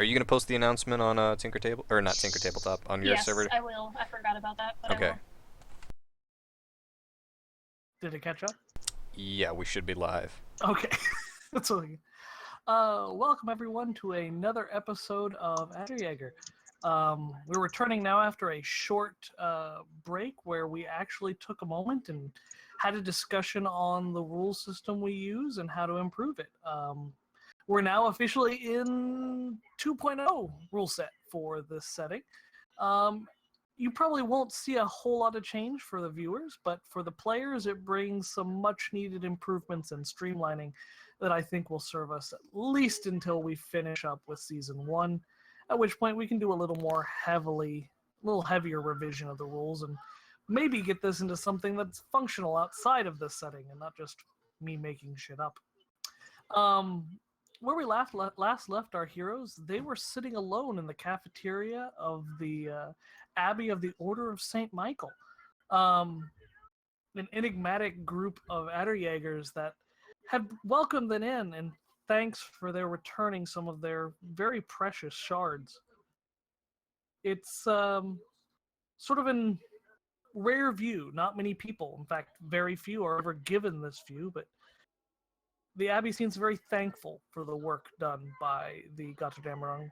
Are you going to post the announcement on Tinker Table, or not Tinker Tabletop, on your Yes, server? I will. I forgot about that, but I Okay. will. Did it catch up? Yeah, we should be live. Okay. That's all. Welcome everyone to another episode of Aderjaeger. We're returning now after a short break where we actually took a moment and had a discussion on the rule system we use and how to improve it. We're now officially in 2.0 rule set for this setting. You probably won't see a whole lot of change for the viewers, but for the players, it brings some much needed improvements and streamlining that I think will serve us at least until we finish up with season 1, at which point we can do a little heavier revision of the rules and maybe get this into something that's functional outside of this setting and not just me making shit up. Where we last left our heroes, they were sitting alone in the cafeteria of the Abbey of the Order of St. Michael. An enigmatic group of Aderjaegers that had welcomed them in, and thanks for their returning some of their very precious shards. It's sort of in rare view. Not many people, in fact, very few are ever given this view, but the Abbey seems very thankful for the work done by the Götterdämmerung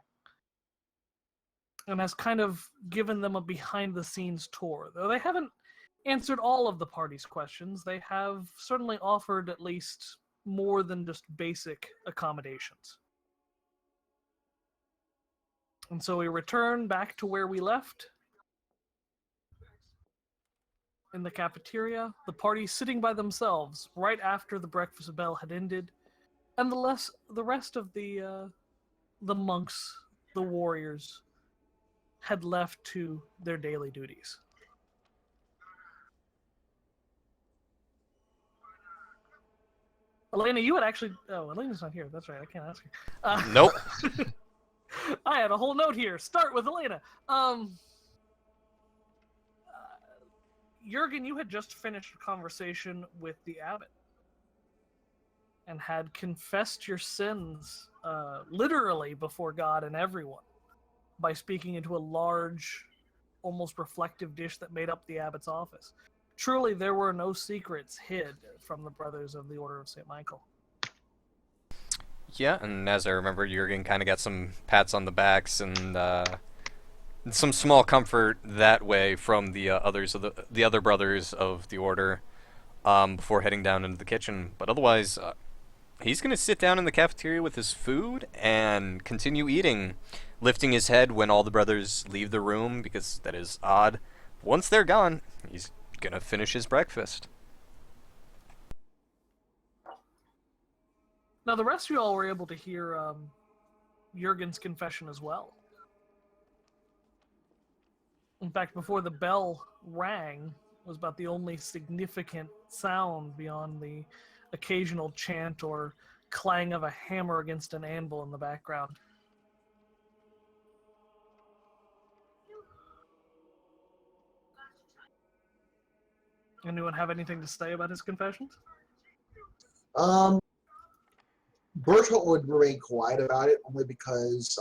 and has kind of given them a behind-the-scenes tour. Though they haven't answered all of the party's questions, they have certainly offered at least more than just basic accommodations. And so we return back to where we left in the cafeteria, the party sitting by themselves right after the breakfast bell had ended, and the rest of the monks, the warriors, had left to their daily duties. Elena, you had actually... Oh, Elena's not here. That's right. I can't ask her. Nope. I had a whole note here. Start with Elena. Jurgen, you had just finished a conversation with the abbot and had confessed your sins literally before God and everyone by speaking into a large, almost reflective dish that made up the abbot's office. Truly, there were no secrets hid from the brothers of the Order of St. Michael. Yeah, and as I remember, Jurgen kind of got some pats on the backs and some small comfort that way from the others of the other brothers of the order before heading down into the kitchen. But otherwise, he's gonna sit down in the cafeteria with his food and continue eating, lifting his head when all the brothers leave the room because that is odd. Once they're gone, he's gonna finish his breakfast. Now, the rest of you all were able to hear Jurgen's confession as well. In fact, before the bell rang, was about the only significant sound beyond the occasional chant or clang of a hammer against an anvil in the background. Anyone have anything to say about his confessions? Bertolt would remain quiet about it only because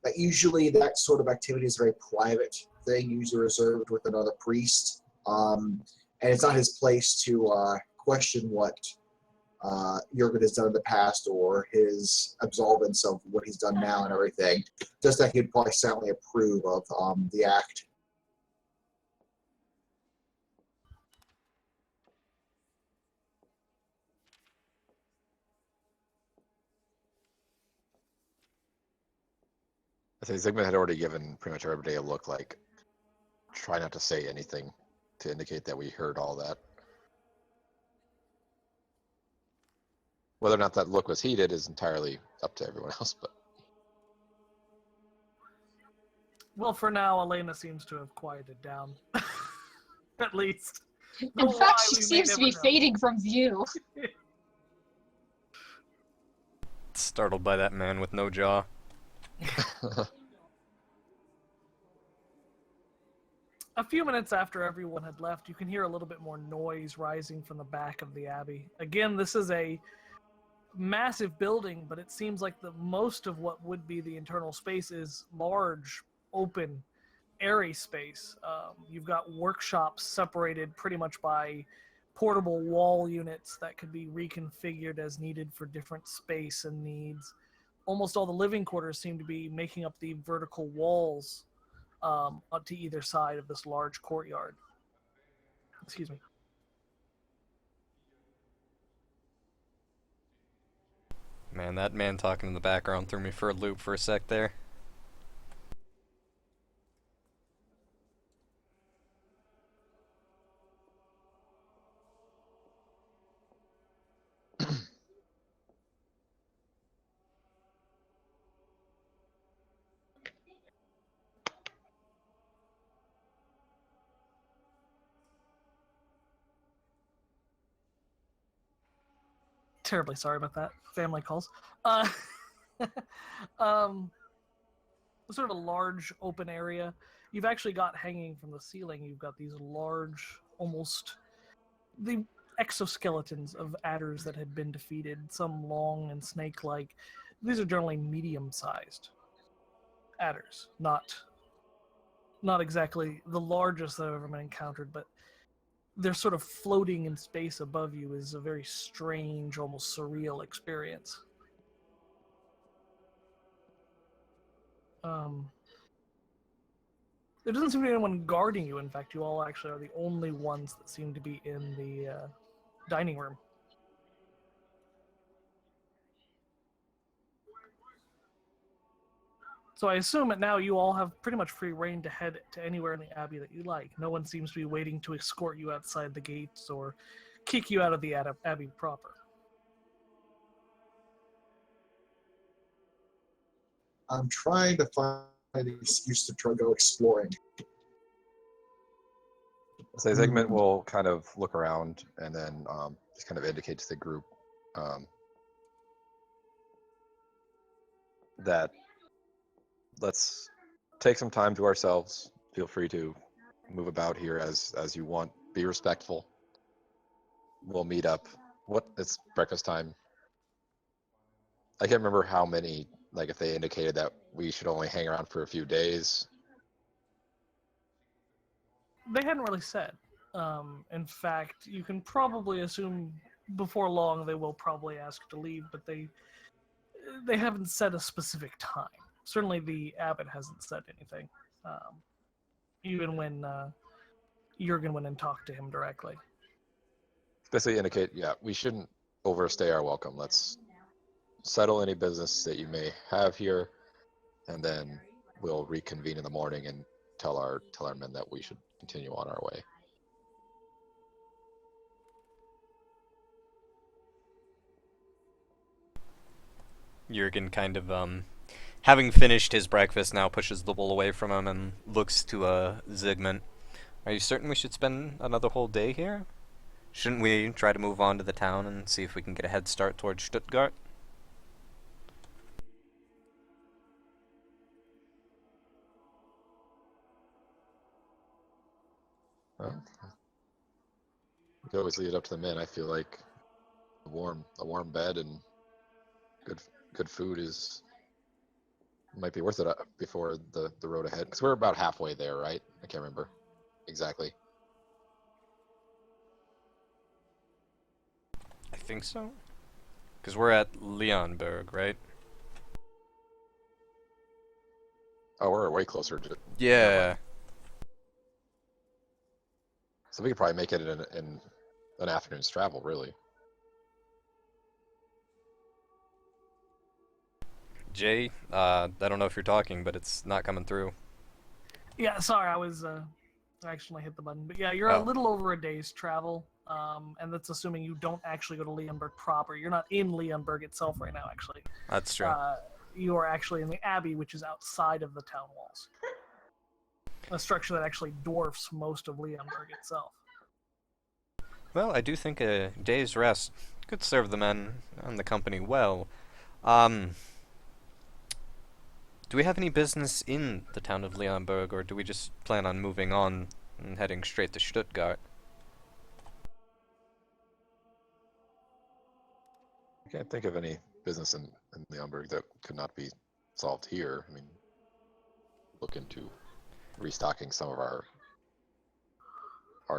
that usually that sort of activity is a very private thing, usually reserved with another priest, and it's not his place to question what Jurgen has done in the past or his absolvance of what he's done now and everything. Just that he'd probably silently approve of the act. I think Zygmunt had already given pretty much everybody a look like, try not to say anything to indicate that we heard all that. Whether or not that look was heeded is entirely up to everyone else, but... Well, for now, Elena seems to have quieted down. At least. In fact, she seems to be fading from view. Startled by that man with no jaw. A few minutes after everyone had left, you can hear a little bit more noise rising from the back of the abbey. Again, this is a massive building, but it seems like the most of what would be the internal space is large, open, airy space. You've got workshops separated pretty much by portable wall units that could be reconfigured as needed for different space and needs. Almost all the living quarters seem to be making up the vertical walls up to either side of this large courtyard. Excuse me. Man, that man talking in the background threw me for a loop for a sec there. Terribly sorry about that. Family calls. Uh, um, sort of a large open area. You've actually got hanging from the ceiling. You've got these large, almost the exoskeletons of adders that had been defeated. Some long and snake-like. These are generally medium-sized adders, not exactly the largest that have ever been encountered, but they're sort of floating in space above you is a very strange, almost surreal experience. There doesn't seem to be anyone guarding you. In fact, you all actually are the only ones that seem to be in the dining room. So I assume that now you all have pretty much free reign to head to anywhere in the Abbey that you like. No one seems to be waiting to escort you outside the gates or kick you out of the Abbey proper. I'm trying to find an excuse to try to go exploring. So Zygmunt will kind of look around and then just kind of indicate to the group that let's take some time to ourselves. Feel free to move about here as you want. Be respectful. We'll meet up. It's breakfast time. I can't remember how many, like if they indicated that we should only hang around for a few days. They hadn't really said. In fact, you can probably assume before long they will probably ask to leave, but they haven't said a specific time. Certainly the abbot hasn't said anything, even when Jurgen went and talked to him directly. Basically indicate, yeah, we shouldn't overstay our welcome. Let's settle any business that you may have here, and then we'll reconvene in the morning and tell our men that we should continue on our way. Jurgen kind of, having finished his breakfast now, pushes the bowl away from him and looks to, Zygmunt. Are you certain we should spend another whole day here? Shouldn't we try to move on to the town and see if we can get a head start towards Stuttgart? Well, you can always leave it up to the men. I feel like a warm bed and good food might be worth it before the road ahead. Because we're about halfway there, right? I can't remember exactly. I think so. Because we're at Leonberg, right? Oh, we're way closer to. Yeah. So we could probably make it in an afternoon's travel, really. Jay, I don't know if you're talking, but it's not coming through. Yeah, sorry, I actually hit the button. But yeah, you're a little over a day's travel, and that's assuming you don't actually go to Leonberg proper. You're not in Leonberg itself right now, actually. That's true. You are actually in the Abbey, which is outside of the town walls. A structure that actually dwarfs most of Leonberg itself. Well, I do think a day's rest could serve the men and the company well. Do we have any business in the town of Leonberg, or do we just plan on moving on and heading straight to Stuttgart? I can't think of any business in Leonberg that could not be solved here. I mean, look into restocking some of our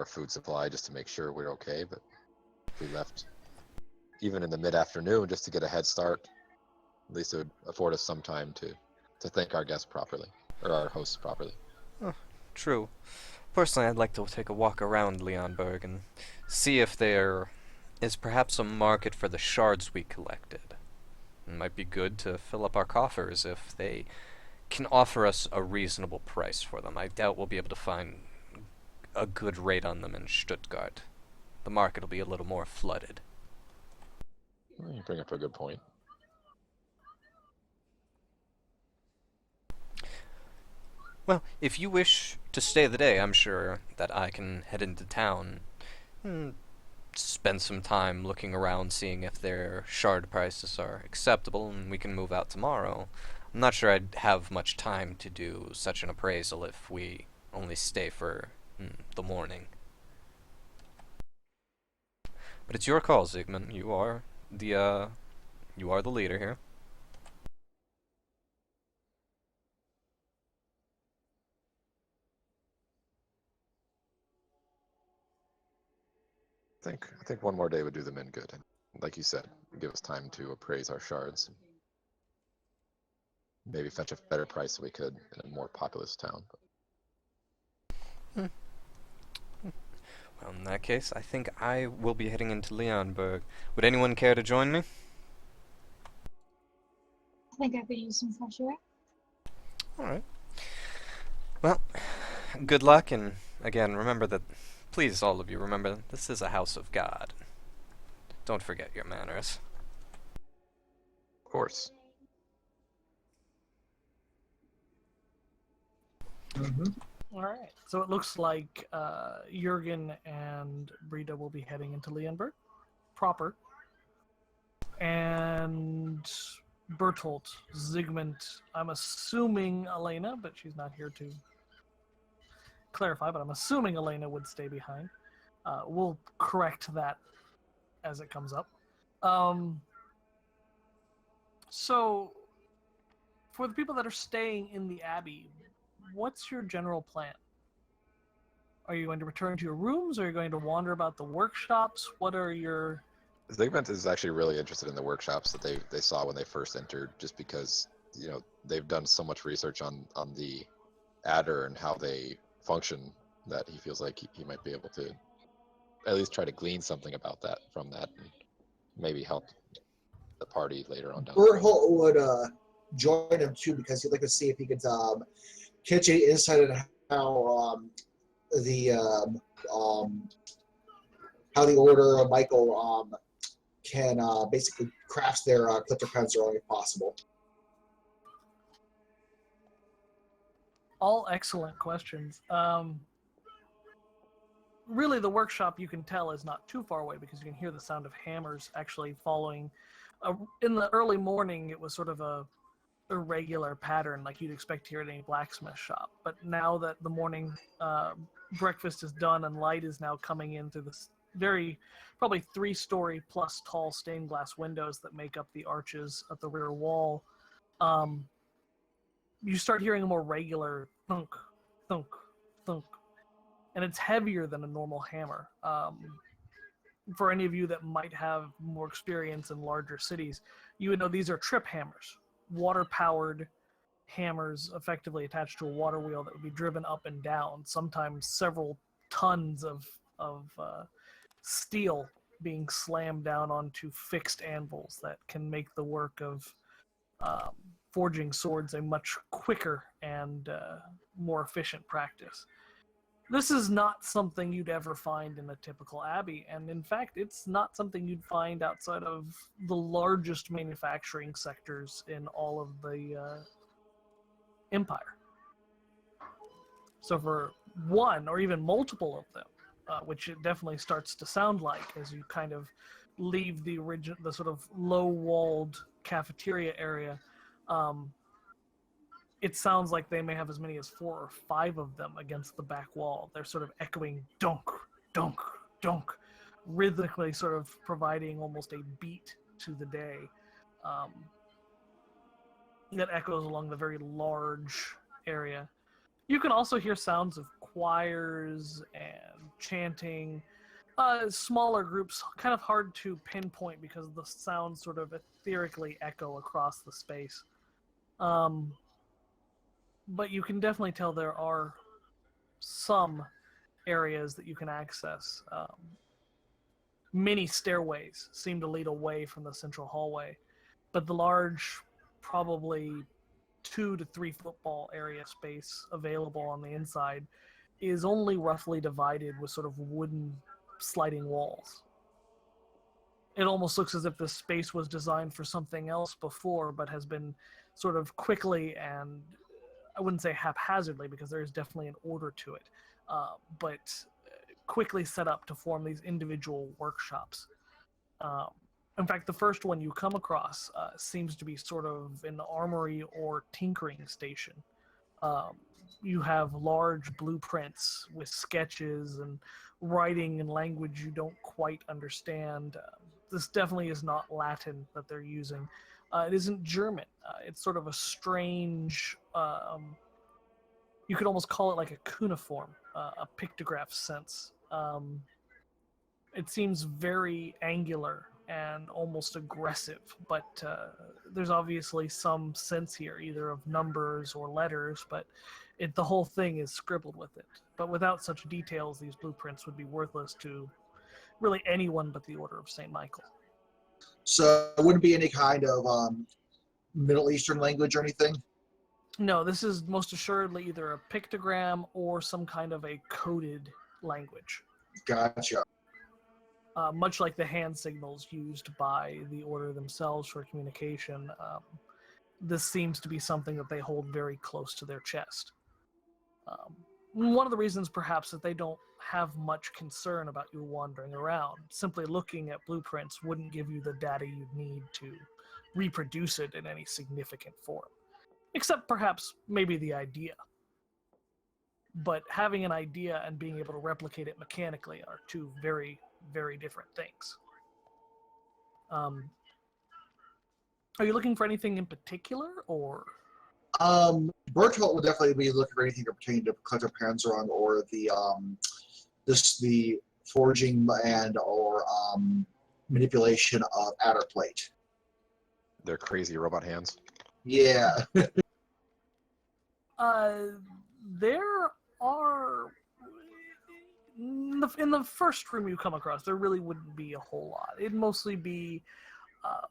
food supply just to make sure we're okay. But if we left even in the mid-afternoon just to get a head start, at least it would afford us some time to thank our guests properly, or our hosts properly. Oh, true. Personally, I'd like to take a walk around Leonberg and see if there is perhaps a market for the shards we collected. It might be good to fill up our coffers if they can offer us a reasonable price for them. I doubt we'll be able to find a good rate on them in Stuttgart. The market will be a little more flooded. Well, you bring up a good point. Well, if you wish to stay the day, I'm sure that I can head into town and spend some time looking around, seeing if their shard prices are acceptable, and we can move out tomorrow. I'm not sure I'd have much time to do such an appraisal if we only stay for the morning. But it's your call, Zygmunt. You are the leader here. I think one more day would do the men good. And like you said, give us time to appraise our shards. Maybe fetch a better price than we could in a more populous town. Well, in that case, I think I will be heading into Leonberg. Would anyone care to join me? I think I could use some fresh air. Alright. Well, good luck, and again, remember that, please, all of you, remember, this is a house of God. Don't forget your manners. Of course. All right. So it looks like Jurgen and Brita will be heading into Leonberg proper. And Bertolt, Zygmunt, I'm assuming Elena, but she's not here to clarify, but I'm assuming Elena would stay behind. We'll correct that as it comes up. So, for the people that are staying in the Abbey, what's your general plan? Are you going to return to your rooms? Are you going to wander about the workshops? What are your... Zygmunt is actually really interested in the workshops that they saw when they first entered, just because, you know, they've done so much research on the adder and how they function that he feels like he might be able to at least try to glean something about that from that, and maybe help the party later on down the road. Berthold would join him too because he'd like to see if he could catch any insight on how how the Order of Michael can basically craft their clipper pens early if possible. All excellent questions. Really, the workshop, you can tell, is not too far away because you can hear the sound of hammers actually following. In the early morning, it was sort of a irregular pattern like you'd expect to hear at any blacksmith shop. But now that the morning breakfast is done and light is now coming in through this very, probably 3-story plus tall stained glass windows that make up the arches of the rear wall, you start hearing a more regular thunk, thunk, thunk. And it's heavier than a normal hammer. For any of you that might have more experience in larger cities, you would know these are trip hammers, water-powered hammers effectively attached to a water wheel that would be driven up and down, sometimes several tons of steel being slammed down onto fixed anvils that can make the work of forging swords a much quicker and more efficient practice. This is not something you'd ever find in a typical abbey, and in fact, it's not something you'd find outside of the largest manufacturing sectors in all of the empire. So for one, or even multiple of them, which it definitely starts to sound like as you kind of leave the sort of low-walled cafeteria area, it sounds like they may have as many as 4 or 5 of them against the back wall. They're sort of echoing dunk, dunk, dunk, rhythmically sort of providing almost a beat to the day that echoes along the very large area. You can also hear sounds of choirs and chanting. Smaller groups, kind of hard to pinpoint because the sounds sort of etherically echo across the space. But you can definitely tell there are some areas that you can access. Many stairways seem to lead away from the central hallway, but the large, probably 2 to 3 football area space available on the inside is only roughly divided with sort of wooden sliding walls. It almost looks as if this space was designed for something else before, but has been sort of quickly, and I wouldn't say haphazardly because there is definitely an order to it, but quickly set up to form these individual workshops. In fact, the first one you come across seems to be sort of an armory or tinkering station. You have large blueprints with sketches and writing in language you don't quite understand. This definitely is not Latin that they're using. It isn't German. It's sort of a strange, you could almost call it like a cuneiform, a pictograph sense. It seems very angular and almost aggressive, but there's obviously some sense here, either of numbers or letters, but the whole thing is scribbled with it. But without such details, these blueprints would be worthless to really anyone but the Order of St. Michael. So it wouldn't be any kind of Middle Eastern language or anything? No, this is most assuredly either a pictogram or some kind of a coded language. Gotcha. Much like the hand signals used by the Order themselves for communication, this seems to be something that they hold very close to their chest. One of the reasons, perhaps, that they don't have much concern about you wandering around. Simply looking at blueprints wouldn't give you the data you'd need to reproduce it in any significant form. Except perhaps maybe the idea. But having an idea and being able to replicate it mechanically are two very, very different things. Are you looking for anything in particular, or? Bertolt would definitely be looking for anything pertaining to Clutter Panzerung or the forging and or manipulation of Adderplate. Their crazy robot hands. Yeah. There are in the first room you come across, there really wouldn't be a whole lot. It'd mostly be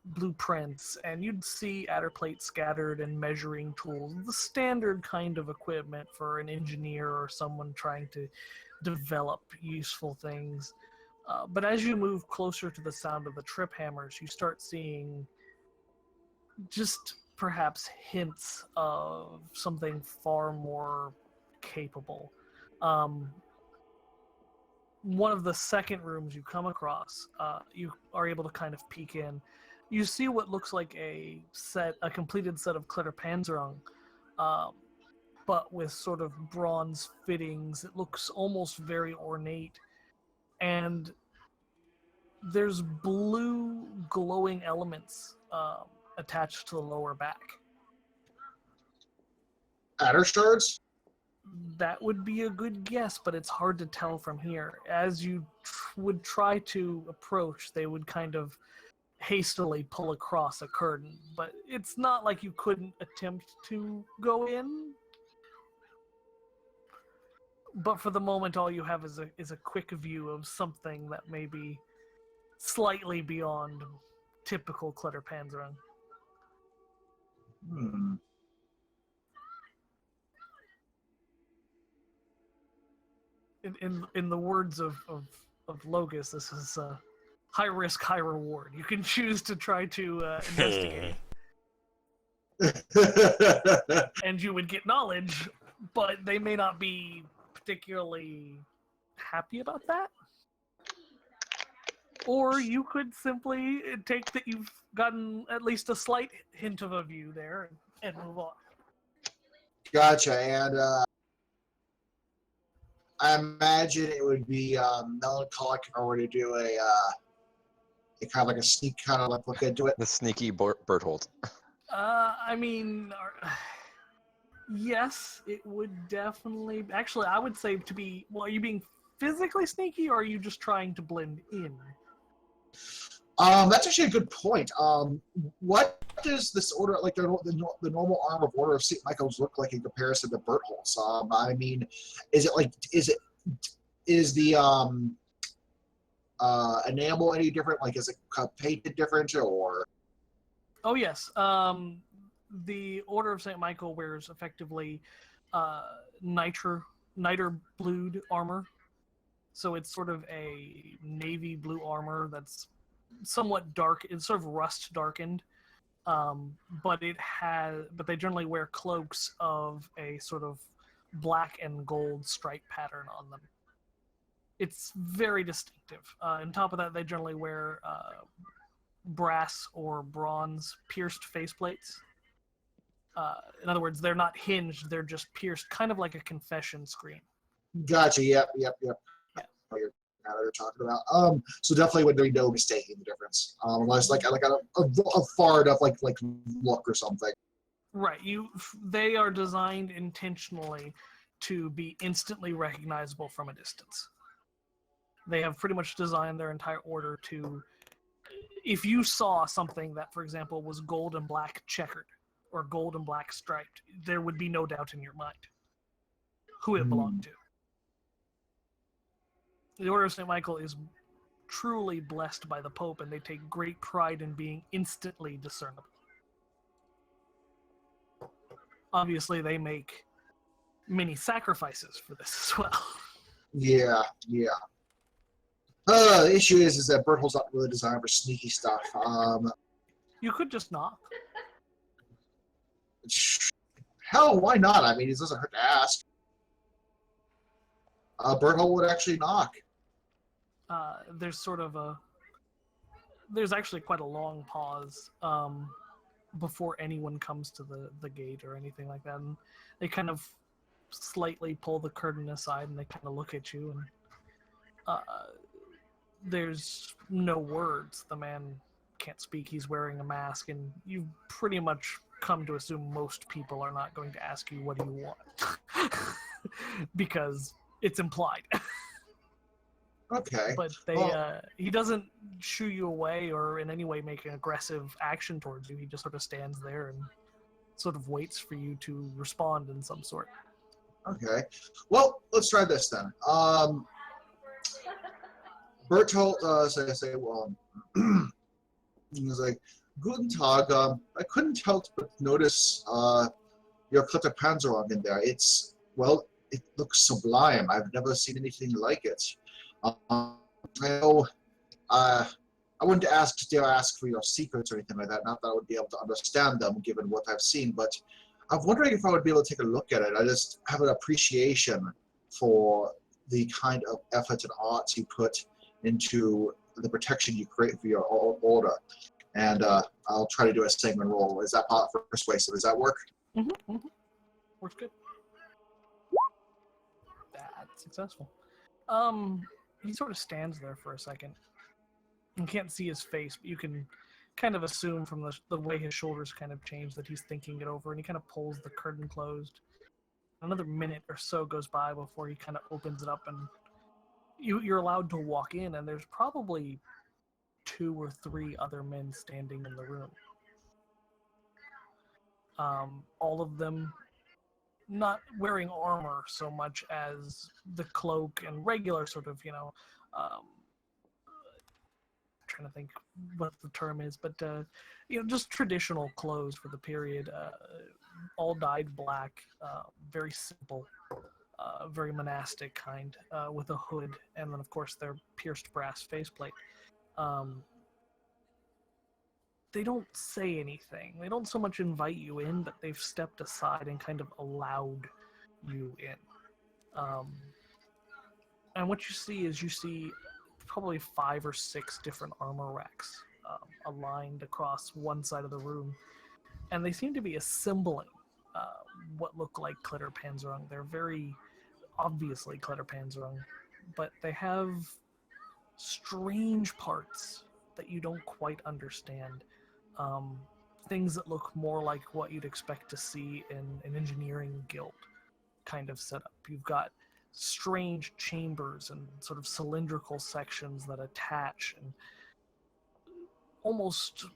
blueprints, and you'd see Adderplate scattered and measuring tools, the standard kind of equipment for an engineer or someone trying to develop useful things. But as you move closer to the sound of the trip hammers, you start seeing just perhaps hints of something far more capable. One of the second rooms you come across, you are able to kind of peek in. You see what looks like a completed set of Klitterpanzerung, but with sort of bronze fittings. It looks almost very ornate, and there's blue glowing elements attached to the lower back. Adder shards? That would be a good guess, but it's hard to tell from here. As you would try to approach, they would kind of hastily pull across a curtain, but it's not like you couldn't attempt to go in. But for the moment, all you have is a quick view of something that may be slightly beyond typical Klitterpanzerung. In the words of Logus, this is high risk, high reward. You can choose to try to investigate, and you would get knowledge, but they may not be particularly happy about that. Or you could simply take that you've gotten at least a slight hint of a view there and move on. Gotcha. And I imagine it would be melancholic if I were to do It kind of like a sneak, kind of like look into it. The sneaky Berthold. I mean, yes, it would definitely. Actually, I would say to be. Well, are you being physically sneaky, or are you just trying to blend in? That's actually a good point. What does this order, like the normal arm of Order of St. Michael's, look like in comparison to Berthold's? I mean, is the enamel any different? Like, is it painted different, or? Oh yes. The Order of St. Michael wears effectively niter blued armor. So it's sort of a navy blue armor that's somewhat dark. It's sort of rust darkened. But they generally wear cloaks of a sort of black and gold stripe pattern on them. It's very distinctive. On top of that, they generally wear brass or bronze pierced faceplates. In other words, they're not hinged; they're just pierced, kind of like a confession screen. Gotcha. Yep. Yeah. What you're talking about. So definitely would be no mistaking the difference, unless like a far enough like look or something. Right. They are designed intentionally to be instantly recognizable from a distance. They have pretty much designed their entire order to, if you saw something that, for example, was gold and black checkered or gold and black striped, there would be no doubt in your mind who it belonged to. The Order of St. Michael is truly blessed by the Pope, and they take great pride in being instantly discernible. Obviously, they make many sacrifices for this as well. Yeah. The issue is that Berthold's not really designed for sneaky stuff. You could just knock. Hell, why not? I mean, it doesn't hurt to ask. Berthold would actually knock. There's actually quite a long pause before anyone comes to the gate or anything like that, and they kind of slightly pull the curtain aside and they kind of look at you, and there's no words. The man can't speak. He's wearing a mask, and you've pretty much come to assume most people are not going to ask you, what do you want? Because it's implied. Okay. But he doesn't shoo you away or in any way make an aggressive action towards you. He just sort of stands there and sort of waits for you to respond in some sort. Okay. Well, let's try this then. Berthold, he was like, Guten Tag, I couldn't help but notice your Klitterpanzerung in there. It looks sublime. I've never seen anything like it. I know I wouldn't dare ask for your secrets or anything like that. Not that I would be able to understand them, given what I've seen, but I'm wondering if I would be able to take a look at it. I just have an appreciation for the kind of effort and art you put into the protection you create for your order. And I'll try to do a segment roll. Is that part for persuasive? Does that work? Mm-hmm. Works good. That's successful. He sort of stands there for a second. You can't see his face, but you can kind of assume from the way his shoulders kind of change that he's thinking it over, and he kind of pulls the curtain closed. Another minute or so goes by before he kind of opens it up, and you're allowed to walk in, and there's probably 2 or 3 other men standing in the room. All of them not wearing armor so much as the cloak and regular sort of, trying to think what the term is, but just traditional clothes for the period, all dyed black, very simple, very monastic kind, with a hood, and then of course their pierced brass faceplate. They don't say anything. They don't so much invite you in, but they've stepped aside and kind of allowed you in. And what you see probably 5 or 6 different armor racks aligned across one side of the room, and they seem to be assembling what look like Klitterpanzerung. They're very obviously Klitterpanzerung, but they have strange parts that you don't quite understand. Things that look more like what you'd expect to see in an engineering guild kind of setup. You've got strange chambers and sort of cylindrical sections that attach, and almost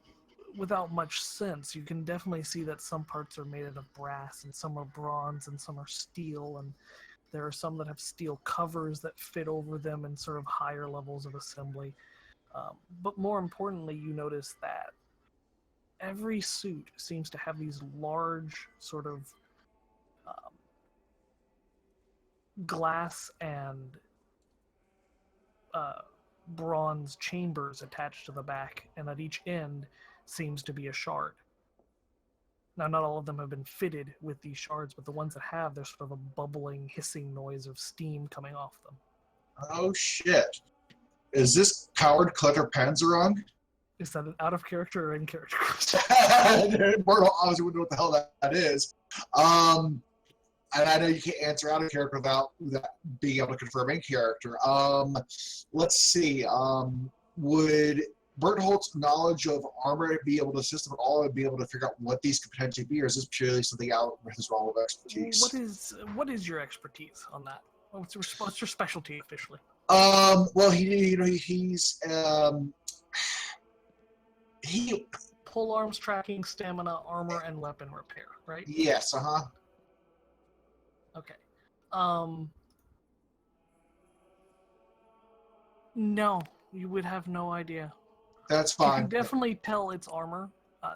without much sense. You can definitely see that some parts are made out of brass and some are bronze and some are steel, and there are some that have steel covers that fit over them in sort of higher levels of assembly. But more importantly, you notice that every suit seems to have these large sort of um, glass and bronze chambers attached to the back, and at each end seems to be a shard. Now, not all of them have been fitted with these shards, but the ones that have, there's sort of a bubbling, hissing noise of steam coming off them. Oh shit! Is this powered Clutter Panzerung? Is that an out of character or in character question? Myrtle obviously wouldn't know what the hell that is. And I know you can't answer out of character without that being able to confirm in character. Let's see. Would Bertholdt's knowledge of armor be able to assist him at all and be able to figure out what these could potentially be, or is this purely something out of his realm of expertise? What is your expertise on that? What's your specialty officially? Well, he Pole arms, tracking, stamina, armor, and weapon repair, right? yes, Okay. No, you would have no idea. that's You fine. can definitely tell it's armor.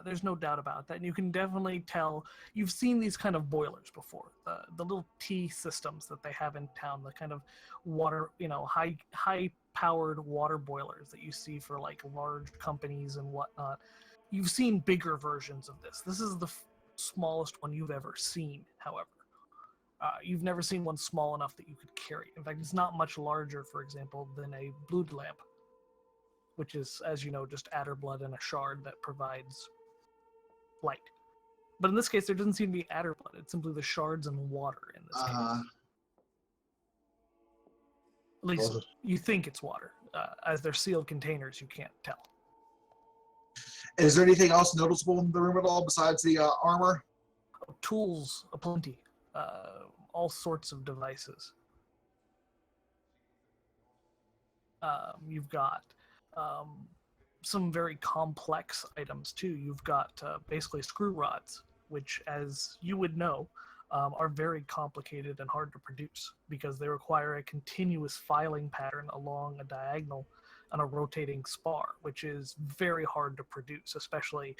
There's no doubt about that. And you can definitely tell you've seen these kind of boilers before. The little T systems that they have in town, the kind of water, high powered water boilers that you see for like large companies and whatnot. You've seen bigger versions of this. This is the smallest one you've ever seen, however. You've never seen one small enough that you could carry. In fact, it's not much larger, for example, than a blood lamp, which is, as you know, just adder blood and a shard that provides light. But in this case, there doesn't seem to be adder blood. It's simply the shards and water in this case. At least you think it's water. As they're sealed containers, you can't tell. Is there anything else noticeable in the room at all besides the armor? Tools aplenty. All sorts of devices. You've got some very complex items too. You've got basically screw rods, which, as you would know, are very complicated and hard to produce because they require a continuous filing pattern along a diagonal on a rotating spar, which is very hard to produce, especially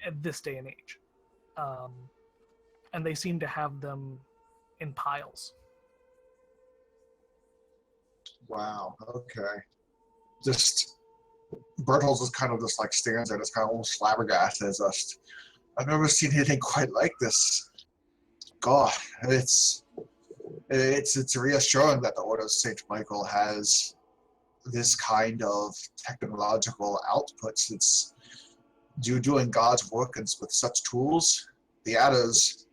at this day and age. And they seem to have them in piles. Wow. Okay. Just Bertholds is kind of just like stands there, just kind of almost flabbergasted. Just, I've never seen anything quite like this. God, it's reassuring that the Order of Saint Michael has this kind of technological outputs. It's doing God's work and with such tools. The Adders,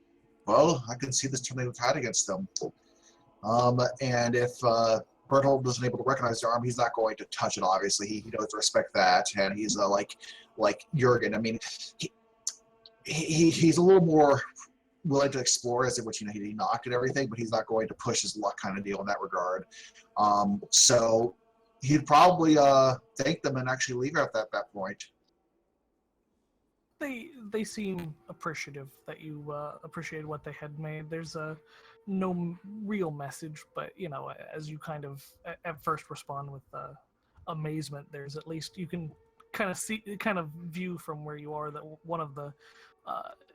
well, I can see this turning the tide against them. And if Berthold isn't able to recognize the arm, he's not going to touch it. Obviously, he knows to respect that, and he's like Jurgen. I mean, he's a little more willing to explore, as in which he knocked and everything, but he's not going to push his luck kind of deal in that regard. So he'd probably thank them and actually leave her at that point. They seem appreciative that you appreciated what they had made. There's no real message, but as you kind of at first respond with amazement, there's at least you can kind of view from where you are that one of the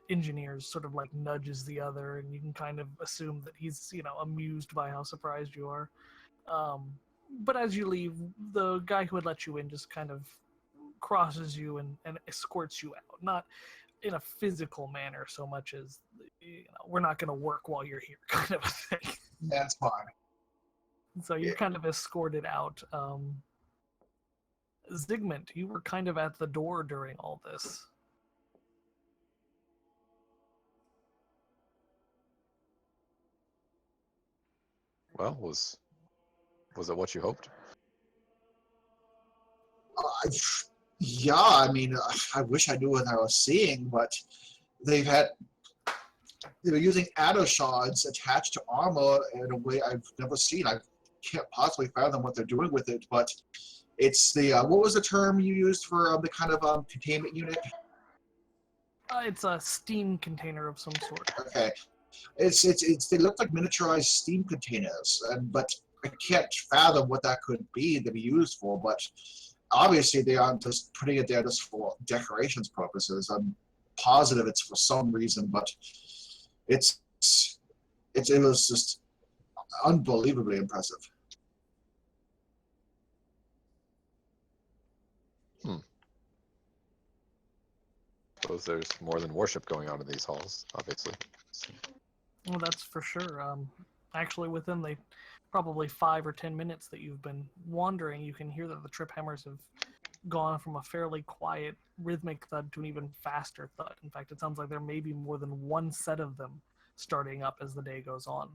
engineers sort of like nudges the other, and you can kind of assume that he's amused by how surprised you are. But as you leave, the guy who had let you in just kind of crosses you and escorts you out, not in a physical manner so much as we're not going to work while you're here kind of a thing. That's fine. So you're kind of escorted out. Zygmunt, you were kind of at the door during all this. Well, was it what you hoped? Yeah, I mean, I wish I knew what I was seeing, but they've had they were using Aderjaeger attached to armor in a way I've never seen. I can't possibly fathom what they're doing with it, but it's the what was the term you used for the kind of containment unit? It's a steam container of some sort. Okay, it's they look like miniaturized steam containers, and but I can't fathom what that could be to be used for. But obviously, they aren't just putting it there just for decorations purposes. I'm positive it's for some reason, but it's it was just unbelievably impressive. Suppose there's more than worship going on in these halls, obviously. Well, that's for sure. Actually, within the probably 5 or 10 minutes that you've been wandering, you can hear that the trip hammers have gone from a fairly quiet, rhythmic thud to an even faster thud. In fact, it sounds like there may be more than one set of them starting up as the day goes on.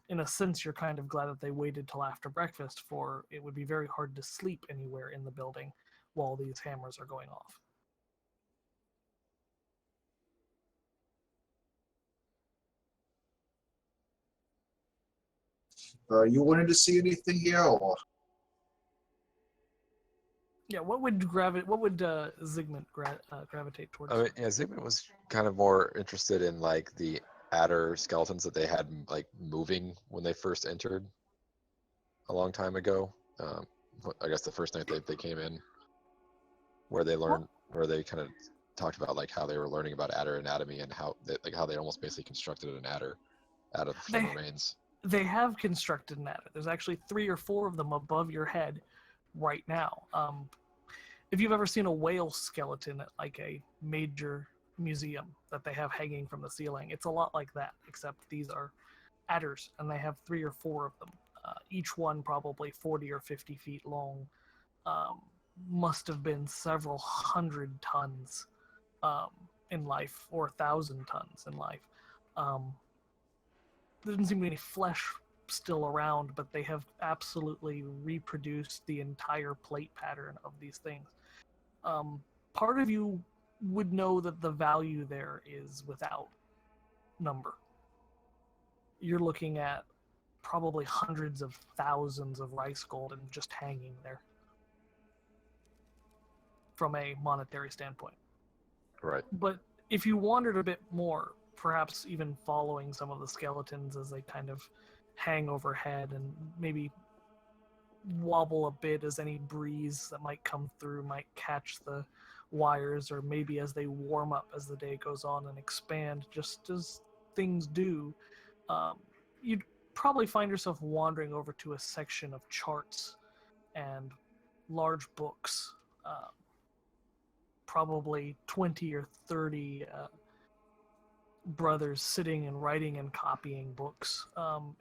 In a sense, you're kind of glad that they waited till after breakfast, for it would be very hard to sleep anywhere in the building while these hammers are going off. You wanted to see anything here, or Yeah, what would Zygmunt gravitate towards? I mean, yeah, Zygmunt was kind of more interested in like the adder skeletons that they had like moving when they first entered a long time ago. I guess the first night they came in, where they kind of talked about like how they were learning about adder anatomy and how they almost basically constructed an adder out of the They remains. they have constructed an adder. There's actually 3 or 4 of them above your head right now. If you've ever seen a whale skeleton at like a major museum that they have hanging from the ceiling, it's a lot like that, except these are adders, and they have 3 or 4 of them. Each one probably 40 or 50 feet long. Must have been several hundred tons in life, or 1,000 tons in life. There doesn't seem to be any flesh still around, but they have absolutely reproduced the entire plate pattern of these things. Part of you would know that the value there is without number. You're looking at probably hundreds of thousands of rice gold and just hanging there from a monetary standpoint. Right. But if you wandered a bit more, perhaps even following some of the skeletons as they kind of hang overhead and maybe wobble a bit as any breeze that might come through might catch the wires, or maybe as they warm up as the day goes on and expand, just as things do, you'd probably find yourself wandering over to a section of charts and large books, probably 20 or 30 brothers sitting and writing and copying books.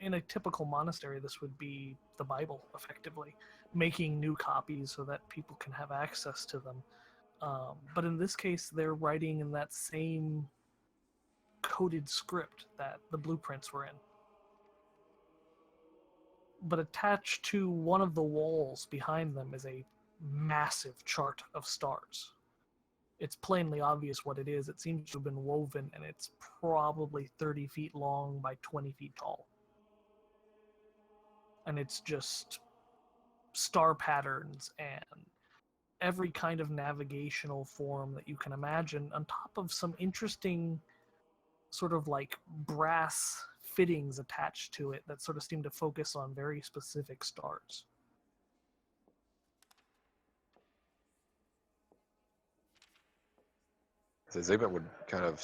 In a typical monastery, this would be the Bible, effectively, making new copies so that people can have access to them. But in this case, they're writing in that same coded script that the blueprints were in. But attached to one of the walls behind them is a massive chart of stars. It's plainly obvious what it is. It seems to have been woven, and it's probably 30 feet long by 20 feet tall. And it's just star patterns and every kind of navigational form that you can imagine, on top of some interesting sort of like brass fittings attached to it that sort of seem to focus on very specific stars. So Zygmunt would kind of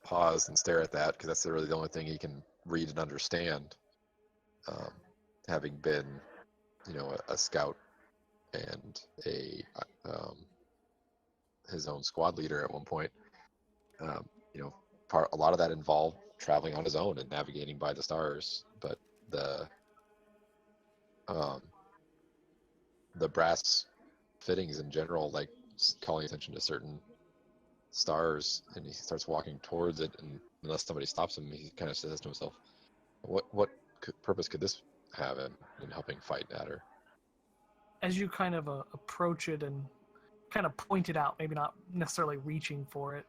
pause and stare at that because that's really the only thing he can read and understand, having been, a scout and his own squad leader at one point. A lot of that involved traveling on his own and navigating by the stars, but the brass fittings in general, like calling attention to certain stars, and he starts walking towards it, and unless somebody stops him, he kind of says to himself, what purpose could this have in helping fight Adder? as you kind of approach it and kind of point it out, maybe not necessarily reaching for it,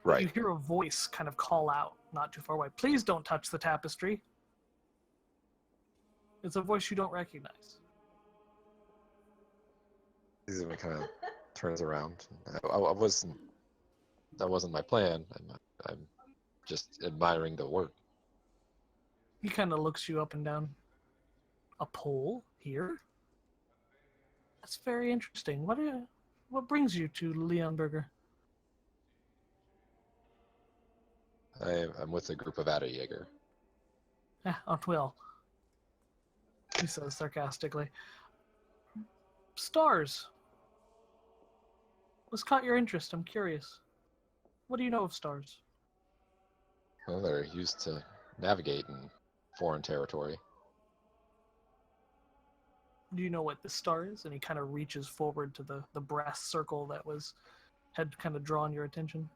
but Right. you hear a voice kind of call out not too far away, "Please don't touch the tapestry." It's a voice you don't recognize. He kind of turns around. I wasn't. That wasn't my plan. I'm just admiring the work. He kind of looks you up and down. "A pole here? That's very interesting. What brings you to Leonberger?" I'm with a group of Aderjaeger. Well, he says sarcastically. "Stars. What's caught your interest? I'm curious. What do you know of stars?" Well, they're used to navigate in foreign territory. "Do you know what this star is?" And he kind of reaches forward to the brass circle that had kind of drawn your attention.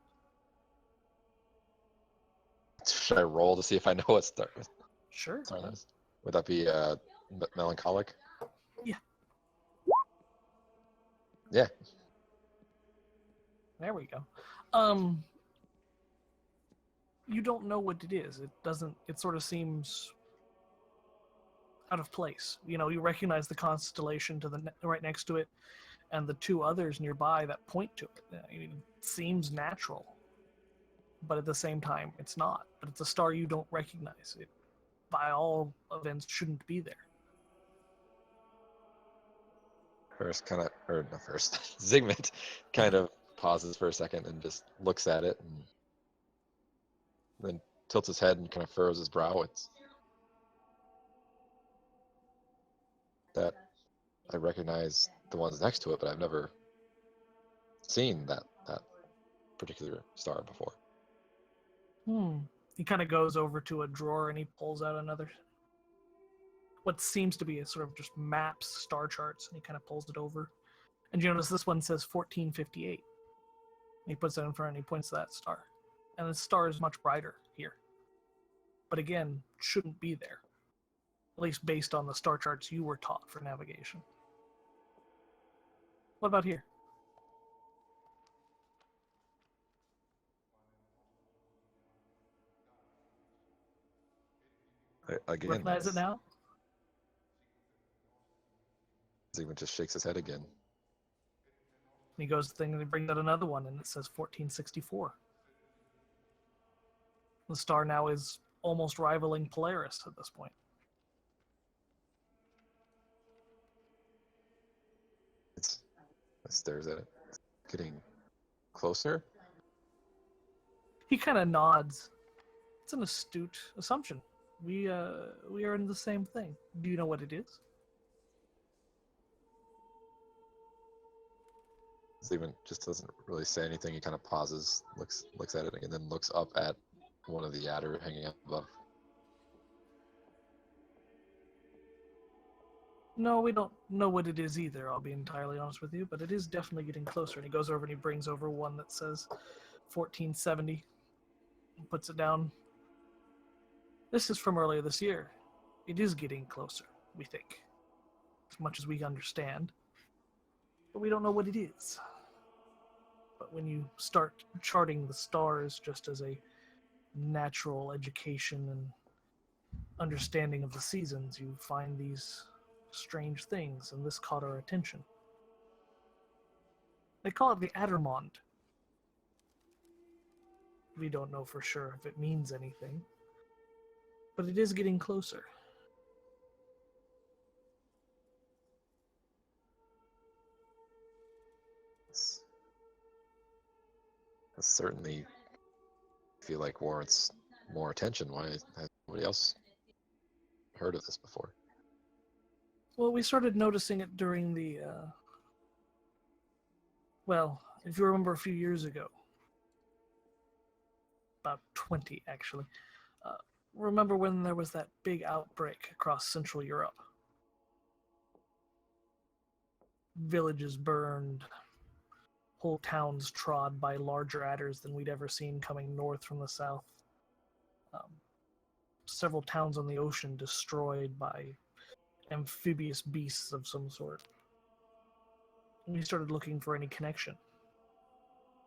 Should I roll to see if I know what star Sure. that is? Would that be melancholic? Yeah. Yeah. There we go. You don't know what it is. It sort of seems out of place. You recognize the constellation right next to it and the two others nearby that point to it. It seems natural, but at the same time, it's not. But it's a star you don't recognize. It, by all events, shouldn't be there. Zygmunt kind of pauses for a second and just looks at it and then tilts his head and kind of furrows his brow. It's that I recognize the ones next to it, but I've never seen that particular star before. He kind of goes over to a drawer and he pulls out what seems to be a sort of just maps, star charts, and he kind of pulls it over. And you notice this one says 1458. And he puts it in front and he points to that star. And the star is much brighter here. But again, shouldn't be there. At least based on the star charts you were taught for navigation. What about here? Again, Recognize it now? Zygmunt just shakes his head again. And he goes to the thing and he brings out another one and it says 1464. The star now is almost rivaling Polaris at this point. It stares at it. It's getting closer. He kind of nods. It's an astute assumption. We are in the same thing. Do you know what it is? Zygmunt just doesn't really say anything. He kind of pauses, looks at it, and then looks up at one of the adder hanging up above. No, we don't know what it is either, I'll be entirely honest with you, but it is definitely getting closer. And he goes over and he brings over one that says 1470 and puts it down. This is from earlier this year. It is getting closer, we think, as much as we understand. But we don't know what it is. But when you start charting the stars just as a natural education and understanding of the seasons, you find these strange things, and this caught our attention. They call it the Addermond. We don't know for sure if it means anything, but it is getting closer. That certainly feel like warrants more attention. Why has nobody else heard of this before? Well, we started noticing it during well, if you remember a few years ago, about 20 actually, remember when there was that big outbreak across Central Europe? Villages burned, whole towns trod by larger adders than we'd ever seen coming north from the south. Several towns on the ocean destroyed by amphibious beasts of some sort. We started looking for any connection.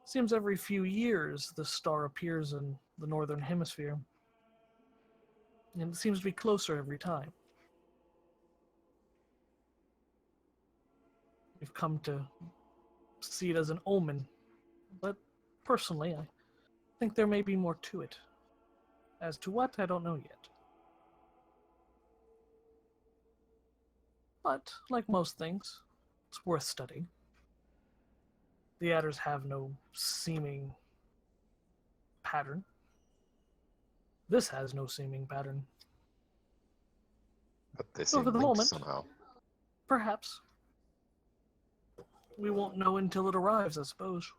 Seems every few years the star appears in the northern hemisphere, and it seems to be closer every time. We've come to see it as an omen, but personally, I think there may be more to it. As to what, I don't know yet. But, like most things, it's worth studying. The adders have no seeming pattern. This has no seeming pattern. But they So seem for the linked moment, somehow. perhaps. We won't know until it arrives, I suppose. Is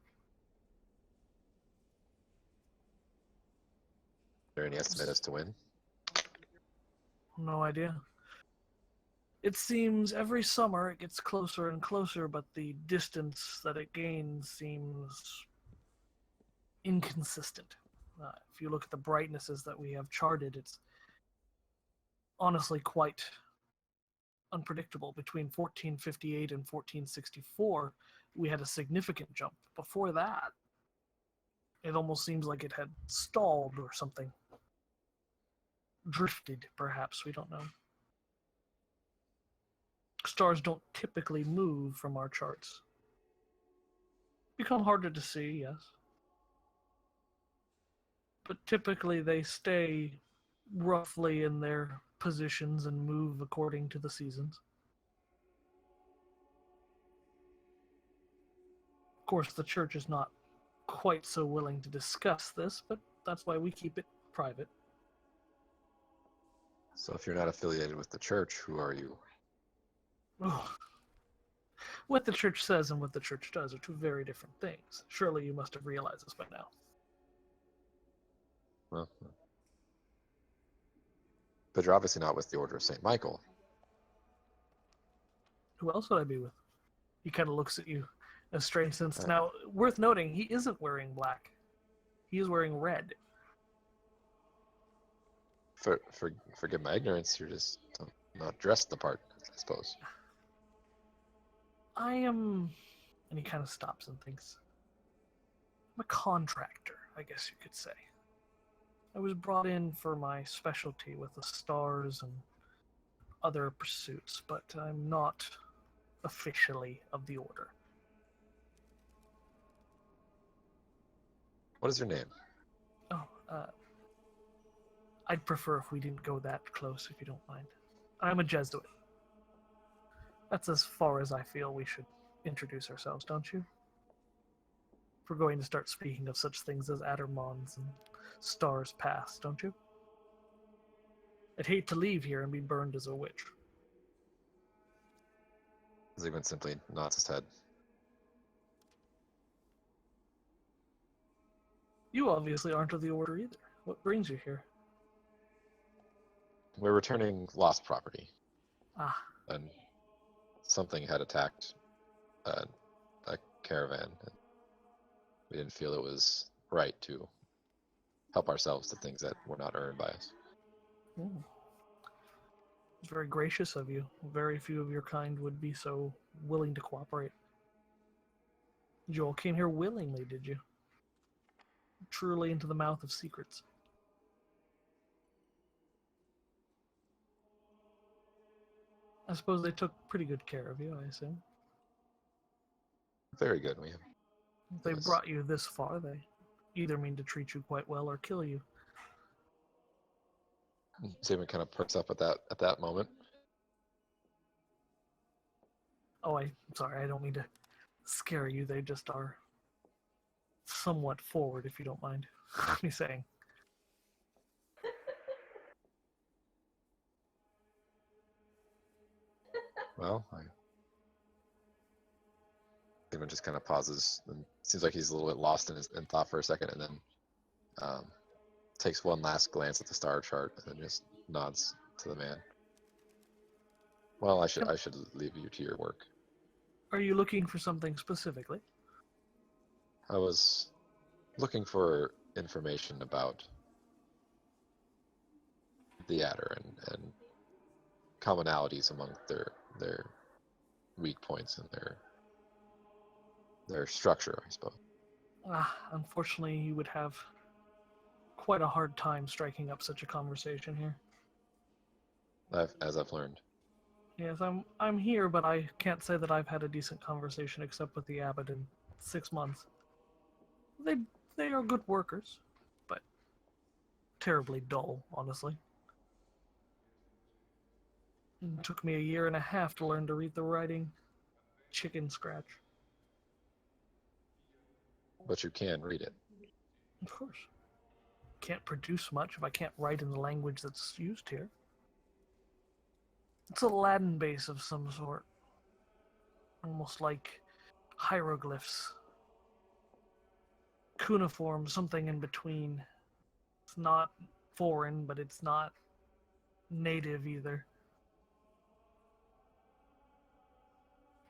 there any estimate as to when? No idea. It seems every summer it gets closer and closer, but the distance that it gains seems inconsistent. If you look at the brightnesses that we have charted, it's honestly quite unpredictable. Between 1458 and 1464, we had a significant jump. Before that, it almost seems like it had stalled or something. Drifted, perhaps, we don't know. Stars don't typically move from our charts. Become harder to see, yes. But typically they stay roughly in their positions and move according to the seasons. Of course, the church is not quite so willing to discuss this, but that's why we keep it private. So if you're not affiliated with the church, who are you? Ugh. What the church says and what the church does are two very different things. Surely you must have realized this by now. Well, but you're obviously not with the Order of St. Michael. Who else would I be with? He kind of looks at you in a strange sense. Right. Now, worth noting, he isn't wearing black. He is wearing red. Forgive my ignorance, you're just not dressed the part, I suppose. I am... And he kind of stops and thinks. I'm a contractor, I guess you could say. I was brought in for my specialty with the stars and other pursuits, but I'm not officially of the order. What is your name? Oh, I'd prefer if we didn't go that close, if you don't mind. I'm a Jesuit. That's as far as I feel we should introduce ourselves, don't you? If we're going to start speaking of such things as Adermons and stars past, don't you? I'd hate to leave here and be burned as a witch. Zeegman simply nods his head. You obviously aren't of the order either. What brings you here? We're returning lost property, Ah, and something had attacked a caravan. And we didn't feel it was right to help ourselves to things that were not earned by us. It's very gracious of you. Very few of your kind would be so willing to cooperate. You all came here willingly, did you? Truly into the mouth of secrets. I suppose they took pretty good care of you, I assume. Very good. We have. If they Yes. brought you this far, they either mean to treat you quite well or kill you. Zeegman kind of perks up at that moment. Oh, I'm sorry, I don't mean to scare you. They just are somewhat forward, if you don't mind me saying. Well, Zeegman just kind of pauses and seems like he's a little bit lost in thought for a second, and then takes one last glance at the star chart and then just nods to the man. Well, I should leave you to your work. Are you looking for something specifically? I was looking for information about the Adder and commonalities among their weak points and their their structure, I suppose. Unfortunately, you would have quite a hard time striking up such a conversation here. As I've learned. Yes, I'm here, but I can't say that I've had a decent conversation except with the abbot in 6 months. They they are good workers, but terribly dull, honestly. It took me a year and a half to learn to read the writing. Chicken scratch. But you can read it. Of course. Can't produce much if I can't write in the language that's used here. It's a Latin base of some sort. Almost like hieroglyphs. Cuneiform, something in between. It's not foreign, but it's not native either.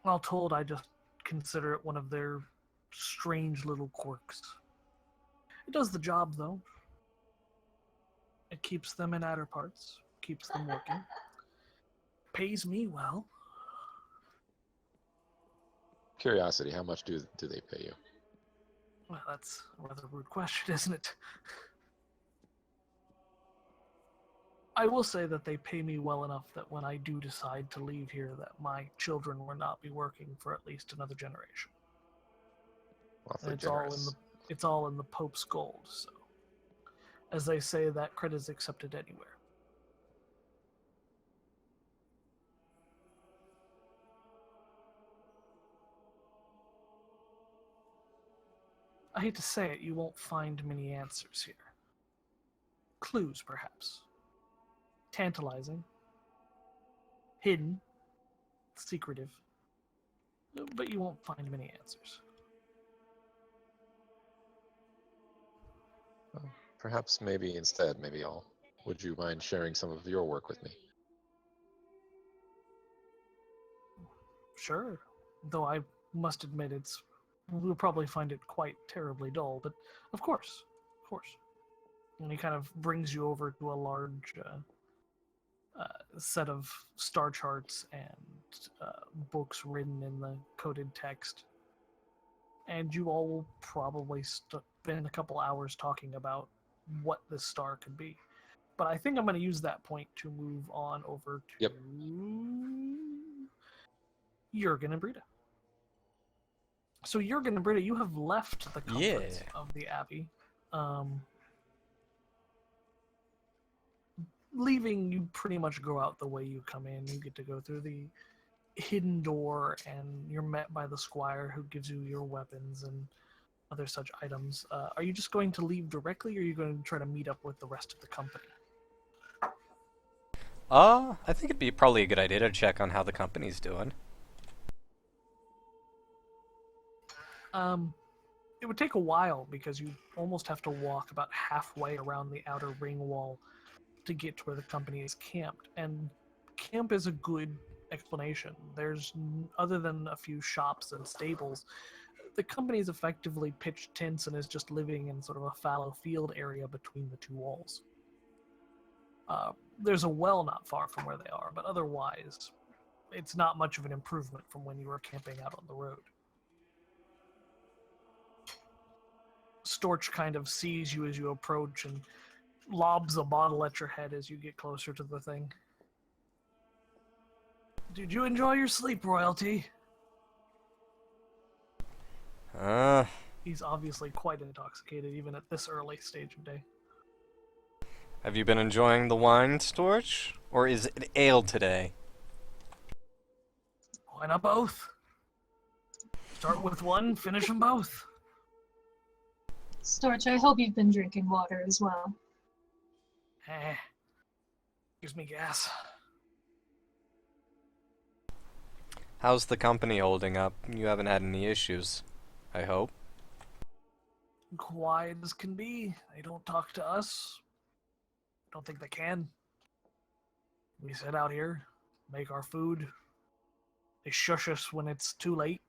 All told, I just consider it one of their strange little quirks. It does the job, though. It keeps them in outer parts, keeps them working. Pays me well. Curiosity, how much do they pay you? Well, that's a rather rude question, isn't it? I will say that they pay me well enough that when I do decide to leave here, that my children will not be working for at least another generation. Awfully And generous. it's all in the Pope's gold, so as they say, that credit is accepted anywhere. I hate to say it, you won't find many answers here. Clues, perhaps. Tantalizing. Hidden. Secretive. But you won't find many answers. Well, perhaps maybe instead, would you mind sharing some of your work with me? Sure. Though I must admit we'll probably find it quite terribly dull, but of course. Of course. And he kind of brings you over to a large set of star charts and books written in the coded text. And you all will probably spend a couple hours talking about what this star could be. But I think I'm going to use that point to move on over to Yep. Jurgen and Brita. So Jurgen and Brita, you have left the comforts of the Abbey. Leaving, you pretty much go out the way you come in. You get to go through the hidden door, and you're met by the squire who gives you your weapons and other such items. Are you just going to leave directly, or are you going to try to meet up with the rest of the company? I think it'd be probably a good idea to check on how the company's doing. It would take a while because you almost have to walk about halfway around the outer ring wall to get to where the company is camped. And camp is a good explanation. There's, other than a few shops and stables, the company's effectively pitched tents and is just living in sort of a fallow field area between the two walls. There's a well not far from where they are, but otherwise, it's not much of an improvement from when you were camping out on the road. Storch kind of sees you as you approach and lobs a bottle at your head as you get closer to the thing. Did you enjoy your sleep, royalty? He's obviously quite intoxicated even at this early stage of day. Have you been enjoying the wine, Storch? Or is it ale today? Why not both? Start with one, finish them both. Storch, I hope you've been drinking water as well. Gives me gas. How's the company holding up? You haven't had any issues, I hope. Quiet as can be. They don't talk to us. Don't think they can. We sit out here, make our food. They shush us when it's too late.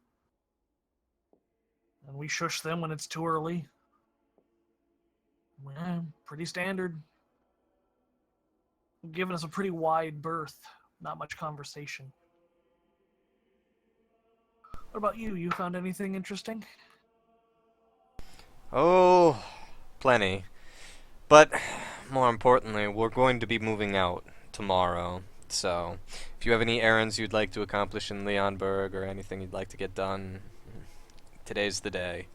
And we shush them when it's too early. Well, pretty standard. Giving us a pretty wide berth. Not much conversation. What about you? You found anything interesting? Oh, plenty. But more importantly, we're going to be moving out tomorrow. So, if you have any errands you'd like to accomplish in Leonberg or anything you'd like to get done, today's the day.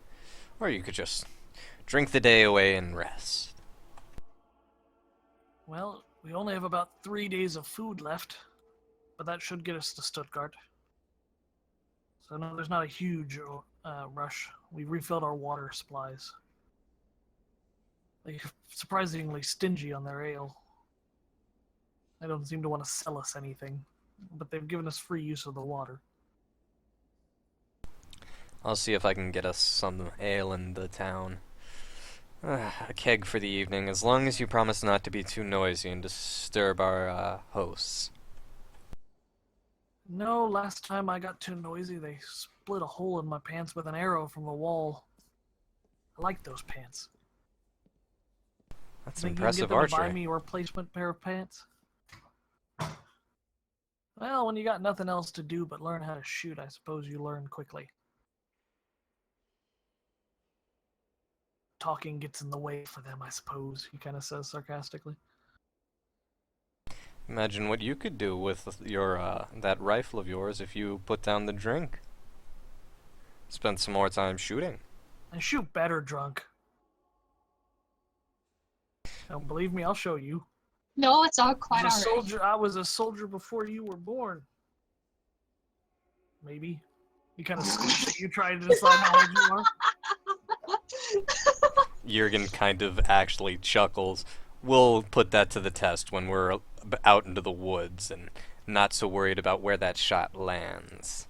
Or you could just drink the day away and rest. Well, we only have about 3 days of food left, but that should get us to Stuttgart. So no, there's not a huge rush. We've refilled our water supplies. They're surprisingly stingy on their ale. They don't seem to want to sell us anything, but they've given us free use of the water. I'll see if I can get us some ale in the town. A keg for the evening, as long as you promise not to be too noisy and disturb our hosts. No, last time I got too noisy, they split a hole in my pants with an arrow from the wall. I like those pants. That's Think impressive you can get them to buy archery. me a replacement pair of pants? Well, when you got nothing else to do but learn how to shoot, I suppose you learn quickly. Talking gets in the way for them, I suppose, he kind of says sarcastically. Imagine what you could do with your that rifle of yours if you put down the drink. Spend some more time shooting. I shoot better drunk. Don't believe me, I'll show you. No, it's all quite I alright. I was a soldier before you were born. Maybe. You kind of squish it. You try to decide how old you are. Jurgen kind of actually chuckles. We'll put that to the test when we're out into the woods and not so worried about where that shot lands.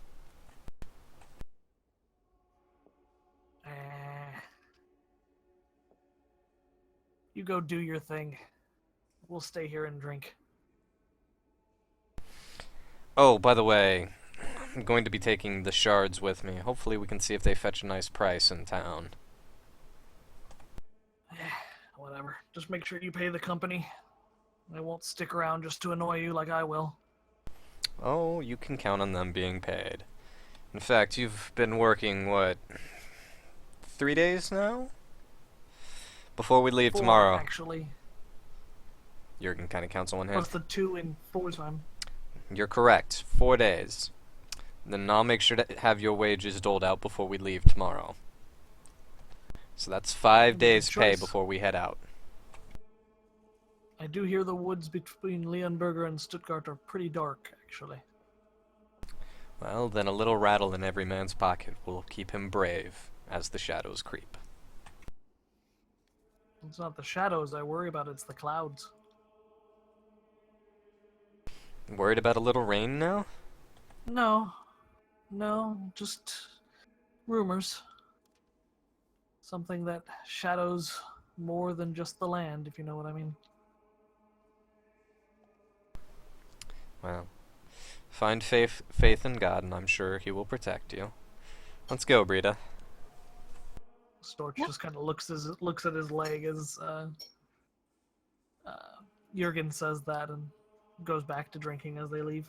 You go do your thing. We'll stay here and drink. Oh, by the way, I'm going to be taking the shards with me. Hopefully we can see if they fetch a nice price in town. Whatever. Just make sure you pay the company. They won't stick around just to annoy you like I will. Oh, you can count on them being paid. In fact, you've been working, what, 3 days now? Before we leave 4, tomorrow. actually. Jurgen kind of counts on one hand. Plus the 2 in 4 time. You're correct. 4 days. Then I'll make sure to have your wages doled out before we leave tomorrow. So that's 5 days pay choice. before we head out. I do hear the woods between Leonberger and Stuttgart are pretty dark, actually. Well, then a little rattle in every man's pocket will keep him brave as the shadows creep. It's not the shadows I worry about, it's the clouds. Worried about a little rain now? No, just rumors. Something that shadows more than just the land, if you know what I mean. Well, find faith in God, and I'm sure He will protect you. Let's go, Brita. Storch just kind of looks at his leg as Jurgen says that and goes back to drinking as they leave.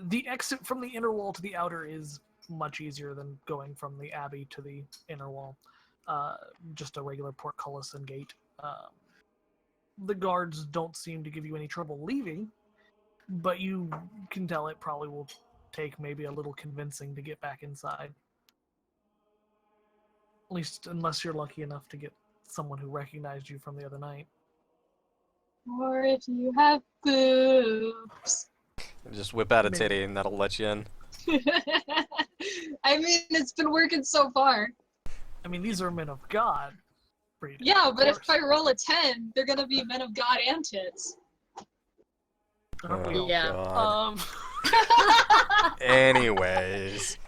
The exit from the inner wall to the outer is much easier than going from the abbey to the inner wall. Just a regular portcullis and gate. The guards don't seem to give you any trouble leaving, but you can tell it probably will take maybe a little convincing to get back inside. At least unless you're lucky enough to get someone who recognized you from the other night. Or if you have boobs. Just whip out a Maybe. titty, and that'll let you in. I mean, it's been working so far. I mean, these are men of God. Brita, Yeah, of but if course. I roll a 10, they're gonna be men of God and tits. Aren't we all? Yeah. God. Um. Anyways.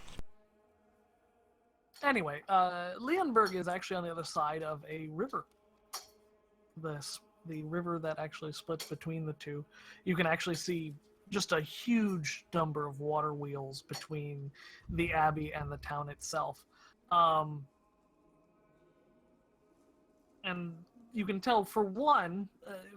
Anyway, Leonberg is actually on the other side of a river. The river that actually splits between the two. You can actually see just a huge number of water wheels between the abbey and the town itself. And you can tell, for one,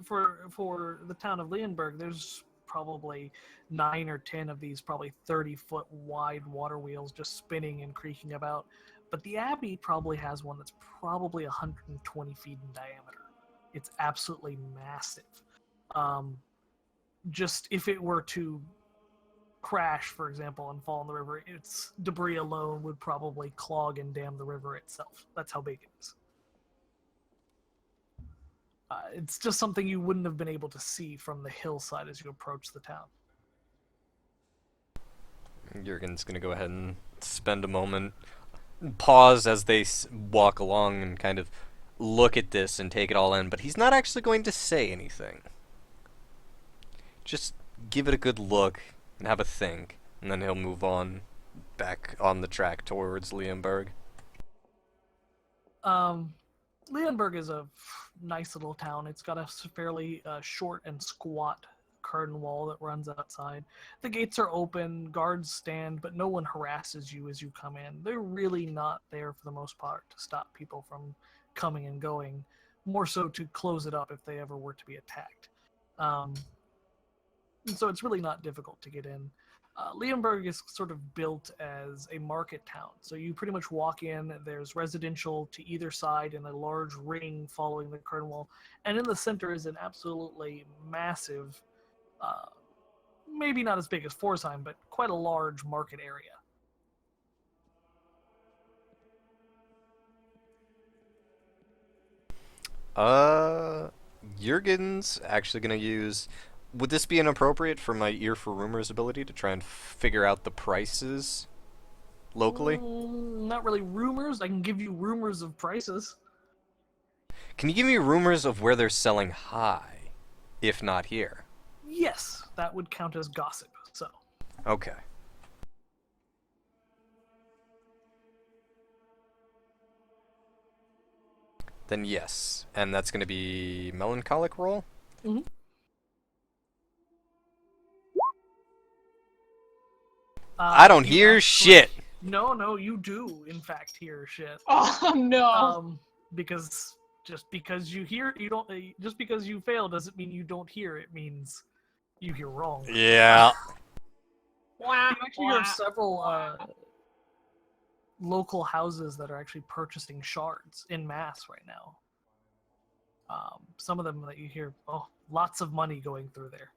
for the town of Leonberg, there's probably 9 or 10 of these probably 30-foot wide water wheels just spinning and creaking about. But the Abbey probably has one that's probably 120 feet in diameter. It's absolutely massive. Just if it were to crash, for example, and fall in the river, its debris alone would probably clog and dam the river itself. That's how big it is. It's just something you wouldn't have been able to see from the hillside as you approach the town. Jurgen's gonna go ahead and spend a moment, pause as they walk along and kind of look at this and take it all in, but he's not actually going to say anything. Just give it a good look and have a think, and then he'll move on back on the track towards Leonberg. Leonberg is a nice little town. It's got a fairly short and squat curtain wall that runs outside. The gates are open, guards stand, but no one harasses you as you come in. They're really not there for the most part to stop people from coming and going, more so to close it up if they ever were to be attacked. And so it's really not difficult to get in. Leonberg is sort of built as a market town. So you pretty much walk in, there's residential to either side in a large ring following the curtain wall. And in the center is an absolutely massive, maybe not as big as Forsheim, but quite a large market area. Jurgen's actually gonna use... Would this be inappropriate for my Ear for Rumors ability to try and figure out the prices locally? Not really rumors. I can give you rumors of prices. Can you give me rumors of where they're selling high, if not here? Yes, that would count as gossip. So Okay. Then yes, and that's going to be melancholic roll? Mhm. I don't you hear actually- shit. No, you do in fact hear shit. Oh no. Because just because you hear, you don't. Just because you fail doesn't mean you don't hear. It means you hear wrong. Yeah. You actually have several local houses that are actually purchasing shards in mass right now. Some of them that you hear, lots of money going through there.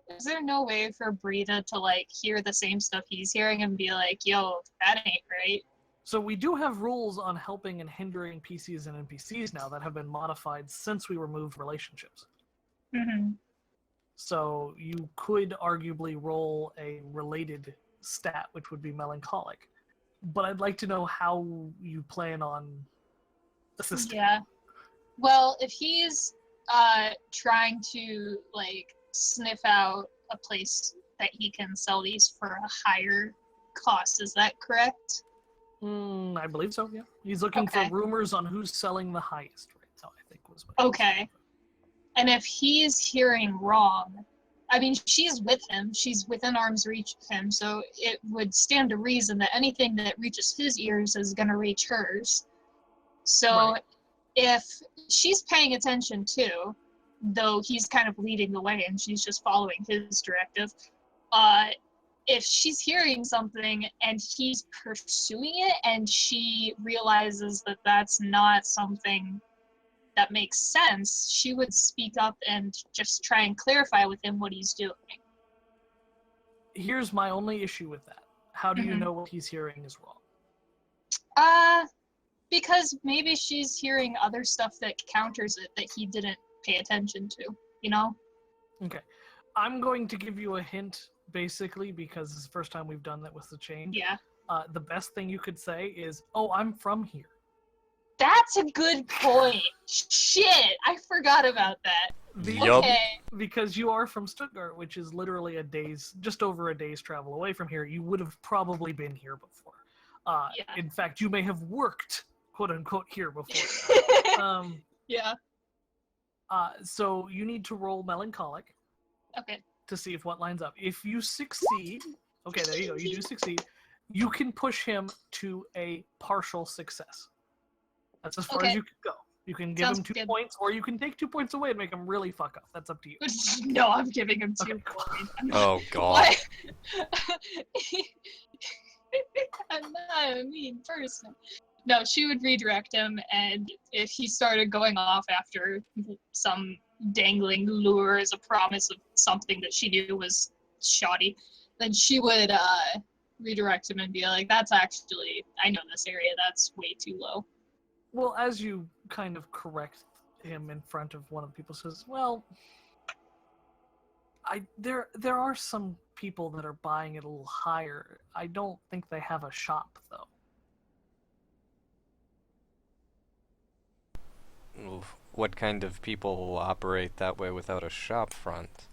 Is there no way for Brita to like hear the same stuff he's hearing and be like, yo, that ain't right? So we do have rules on helping and hindering PCs and NPCs now that have been modified since we removed relationships. Mm-hmm. So you could arguably roll a related stat, which would be melancholic. But I'd like to know how you plan on assisting. Yeah. Well, if he's trying to like sniff out a place that he can sell these for a higher cost, is that correct? I believe so, yeah. He's looking Okay. for rumors on who's selling the highest right now, I think was what he was Okay. looking for. And if he's hearing wrong, I mean, she's with him. She's within arm's reach of him, so it would stand to reason that anything that reaches his ears is going to reach hers. So Right. if she's paying attention too, though he's kind of leading the way and she's just following his directive, if she's hearing something and he's pursuing it and she realizes that that's not something that makes sense, she would speak up and just try and clarify with him what he's doing. Here's my only issue with that. How do you Mhm. know what he's hearing is wrong? Because maybe she's hearing other stuff that counters it that he didn't pay attention to, you know? Okay. I'm going to give you a hint, basically, because it's the first time we've done that with the change. Yeah. The best thing you could say is, I'm from here. That's a good point. Shit, I forgot about that. Yup. Okay. Because you are from Stuttgart, which is literally just over a day's travel away from here. You would have probably been here before. Yeah. In fact, you may have worked, quote unquote, here before. Yeah. So you need to roll melancholic Okay. to see if what lines up. If you succeed, okay, there you go. You do succeed. You can push him to a partial success. That's as far as Okay. you can go. You can give Sounds him 2 good. points, or you can take 2 points away and make him really fuck up. That's up to you. No, I'm giving him 2 Okay. points. I'm not- Oh god. Why? I'm not a mean person. No, she would redirect him, and if he started going off after some dangling lure as a promise of something that she knew was shoddy, then she would redirect him and be like, that's actually, I know this area, that's way too low. Well, as you kind of correct him in front of one of the people, says, "Well, there are some people that are buying it a little higher. I don't think they have a shop though." Oof. What kind of people operate that way without a shop front?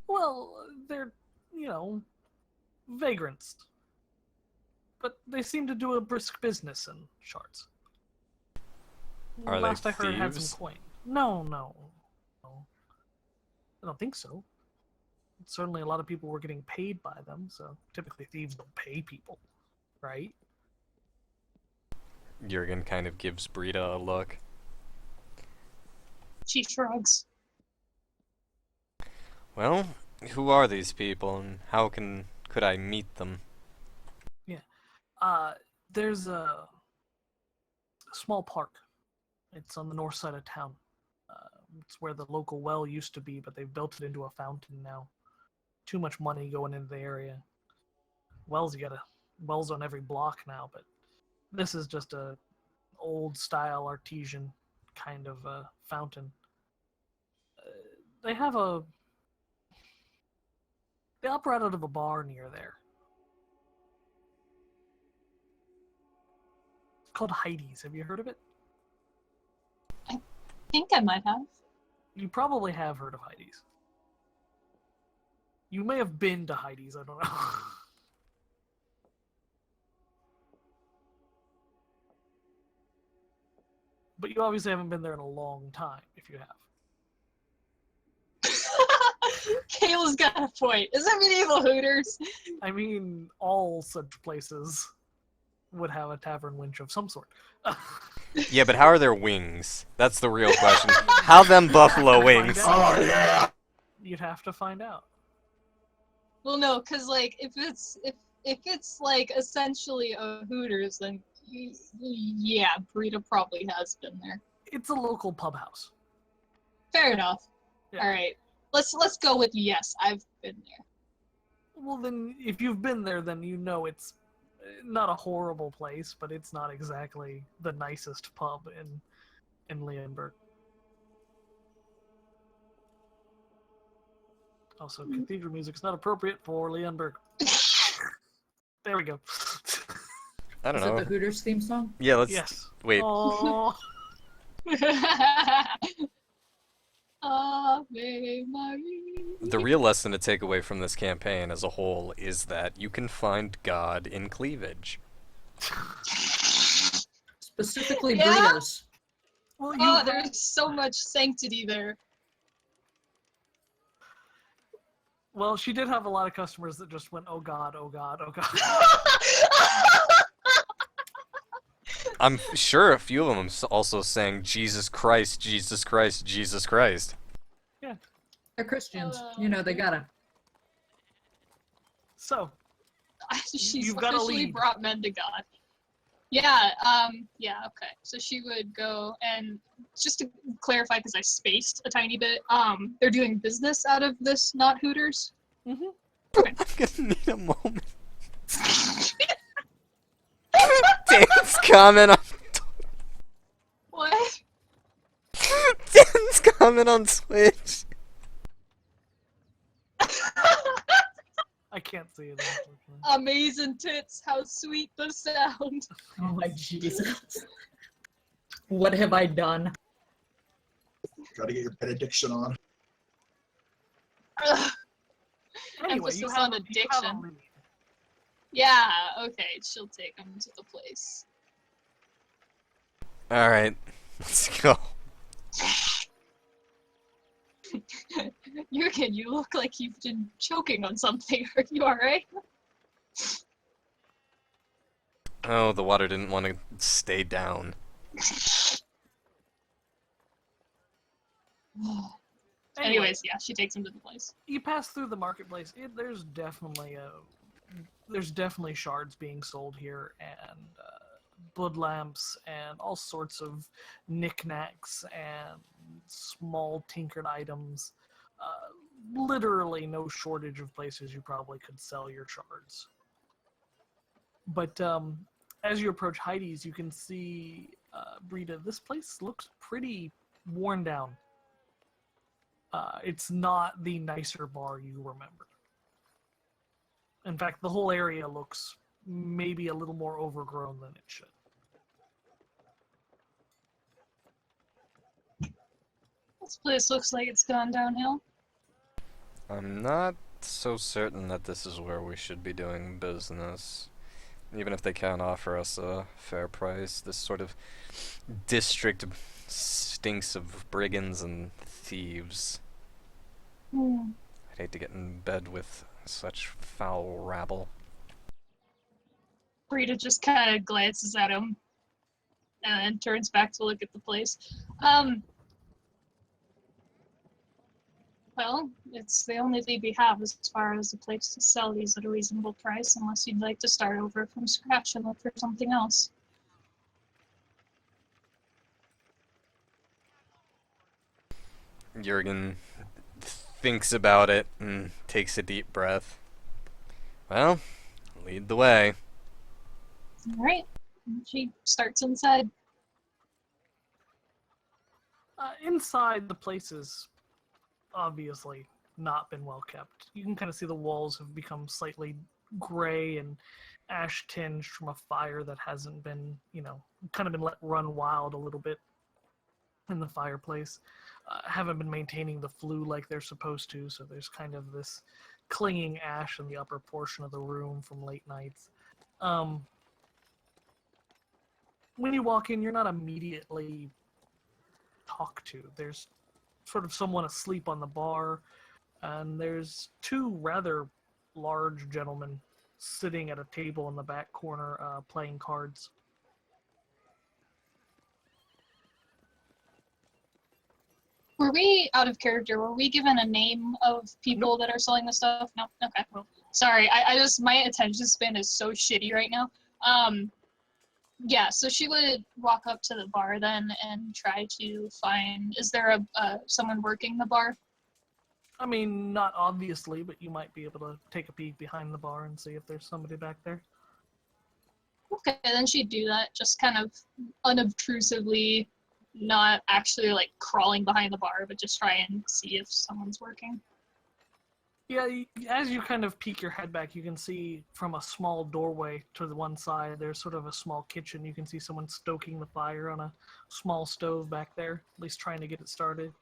Well, they're, vagrants. But they seem to do a brisk business in shards. Are they Last I heard, had thieves? some coin. No. I don't think so. Certainly, a lot of people were getting paid by them, so typically thieves don't pay people, right? Jurgen kind of gives Brita a look. She shrugs. Well, who are these people, and how could I meet them? There's a small park. It's on the north side of town. It's where the local well used to be, but they've built it into a fountain now. Too much money going into the area. Wells on every block now, but this is just a old style artesian kind of fountain. They operate out of a bar near there. It's called Heidi's. Have you heard of it? I think I might have. You probably have heard of Heidi's. You may have been to Heidi's, I don't know. But you obviously haven't been there in a long time, if you have. Kayla's got a point. Is that medieval Hooters? I mean, all such places would have a tavern winch of some sort. Yeah, but how are their wings? That's the real question. How them buffalo wings? Oh yeah. You'd have to find out. Well, no, because like if it's like essentially a Hooters, then yeah, Brita probably has been there. It's a local pub house. Fair enough. Yeah. All right, let's go with yes. I've been there. Well, then, if you've been there, then you know it's not a horrible place, but it's not exactly the nicest pub in Leonberg. Also, cathedral music's not appropriate for Leonberg. There we go. I don't Is it know. the Hooters theme song? Yeah, let's Yes. wait. Oh, Ave Maria. The real lesson to take away from this campaign as a whole is that you can find God in cleavage. Specifically Yeah? burritos. well, Oh, there's so much sanctity there. well, she did have a lot of customers that just went, "Oh God, oh God, oh God." I'm sure a few of them also sang Jesus Christ, Jesus Christ, Jesus Christ. They're Christians. You know, they gotta. So, She's You've got a officially lead. brought men to God. Yeah, okay. So she would go, and just to clarify, because I spaced a tiny bit, they're doing business out of this, not Hooters. I'm gonna need a moment. Dan's comment on What? Dan's comment on Switch. I can't see it, unfortunately. Amazing tits, how sweet the sound. Oh my Jesus. What have I done? Gotta get your benediction on. Ugh. Anyway, you Emphasis have, on you have a addiction. lead. Yeah, okay, she'll take him to the place. Alright, let's go. Jurgen, you look like you've been choking on something. Are you alright? Oh, the water didn't want to stay down. Anyway, Anyways, yeah, she takes him to the place. you pass through the marketplace. There's definitely shards being sold here, and blood lamps, and all sorts of knickknacks and small tinkered items. Literally no shortage of places you probably could sell your shards. But as you approach Heidi's, you can see, Brita, this place looks pretty worn down. It's not the nicer bar you remember. In fact, the whole area looks maybe a little more overgrown than it should. This place looks like it's gone downhill. I'm not so certain that this is where we should be doing business. Even if they can offer us a fair price, this sort of district stinks of brigands and thieves. I'd hate to get in bed with such foul rabble. Rita just kind of glances at him and then turns back to look at the place. Well, it's the only lead we have as far as a place to sell these at a reasonable price, unless you'd like to start over from scratch and look for something else. Jurgen thinks about it and takes a deep breath. Well, lead the way. All right. And she starts inside. Inside, the place is obviously not been well kept. You can kind of see the walls have become slightly gray and ash tinged from a fire that hasn't been, kind of been let run wild a little bit in the fireplace. Haven't been maintaining the flue like they're supposed to, so there's kind of this clinging ash in the upper portion of the room from late nights. When you walk in, you're not immediately talked to. There's sort of someone asleep on the bar, and there's two rather large gentlemen sitting at a table in the back corner playing cards. Were we out of character? Were we given a name of people that are selling this stuff? No? Okay. Nope. Sorry, my attention span is so shitty right now. Yeah, so she would walk up to the bar then and try to find, is there someone working the bar? I mean, not obviously, but you might be able to take a peek behind the bar and see if there's somebody back there. Okay, then she'd do that, just kind of unobtrusively, not actually like crawling behind the bar, but just try and see if someone's working. Yeah, as you kind of peek your head back, you can see from a small doorway to the one side, there's sort of a small kitchen. You can see someone stoking the fire on a small stove back there, at least trying to get it started.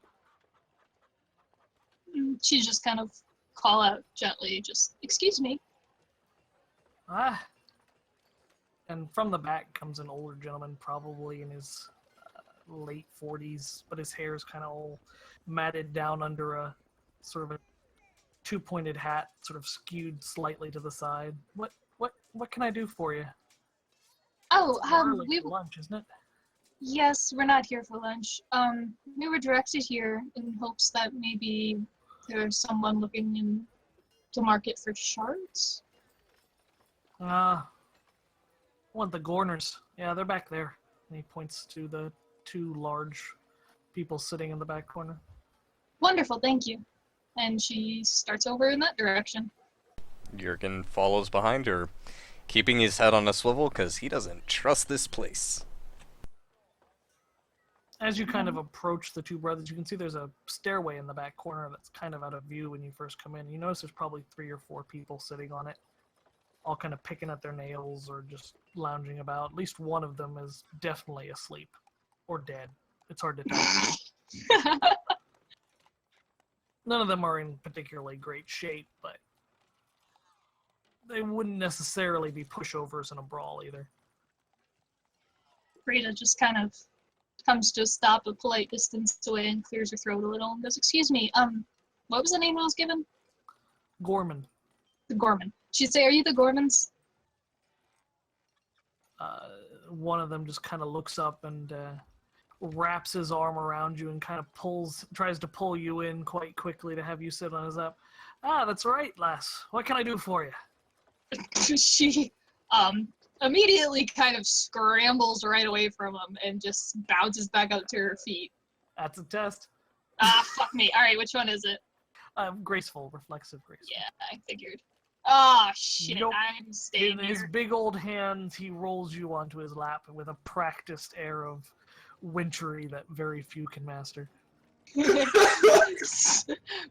She just kind of call out gently, just, excuse me. Ah. And from the back comes an older gentleman, probably in his late 40s, but his hair is kind of all matted down under a sort of a two-pointed hat, sort of skewed slightly to the side. What can I do for you? Oh, We for lunch, isn't it? Yes, we're not here for lunch. We were directed here in hopes that maybe there's someone looking in the market for shards. Want the Gorners. Yeah, they're back there. And he points to the two large people sitting in the back corner. Wonderful, thank you. And she starts over in that direction. Jurgen follows behind her, keeping his head on a swivel because he doesn't trust this place. As you kind of approach the two brothers, you can see there's a stairway in the back corner that's kind of out of view when you first come in. You notice there's probably 3 or 4 people sitting on it, all kind of picking at their nails or just lounging about. At least one of them is definitely asleep or dead. It's hard to tell. None of them are in particularly great shape, but they wouldn't necessarily be pushovers in a brawl either. Rita just kind of comes to a stop a polite distance away and clears her throat a little and goes, excuse me, what was the name I was given? Gorman. The Gorman. She'd say, are you the Gormans? One of them just kind of looks up and wraps his arm around you and kind of tries to pull you in quite quickly to have you sit on his lap. Ah, that's right, lass. What can I do for you? She immediately kind of scrambles right away from him and just bounces back up to her feet. That's a test. Ah, fuck me. All right, which one is it? Graceful, reflexive, graceful. Yeah, I figured. Ah, shit, Nope. I'm staying In his here. big old hands, he rolls you onto his lap with a practiced air of witchery that very few can master.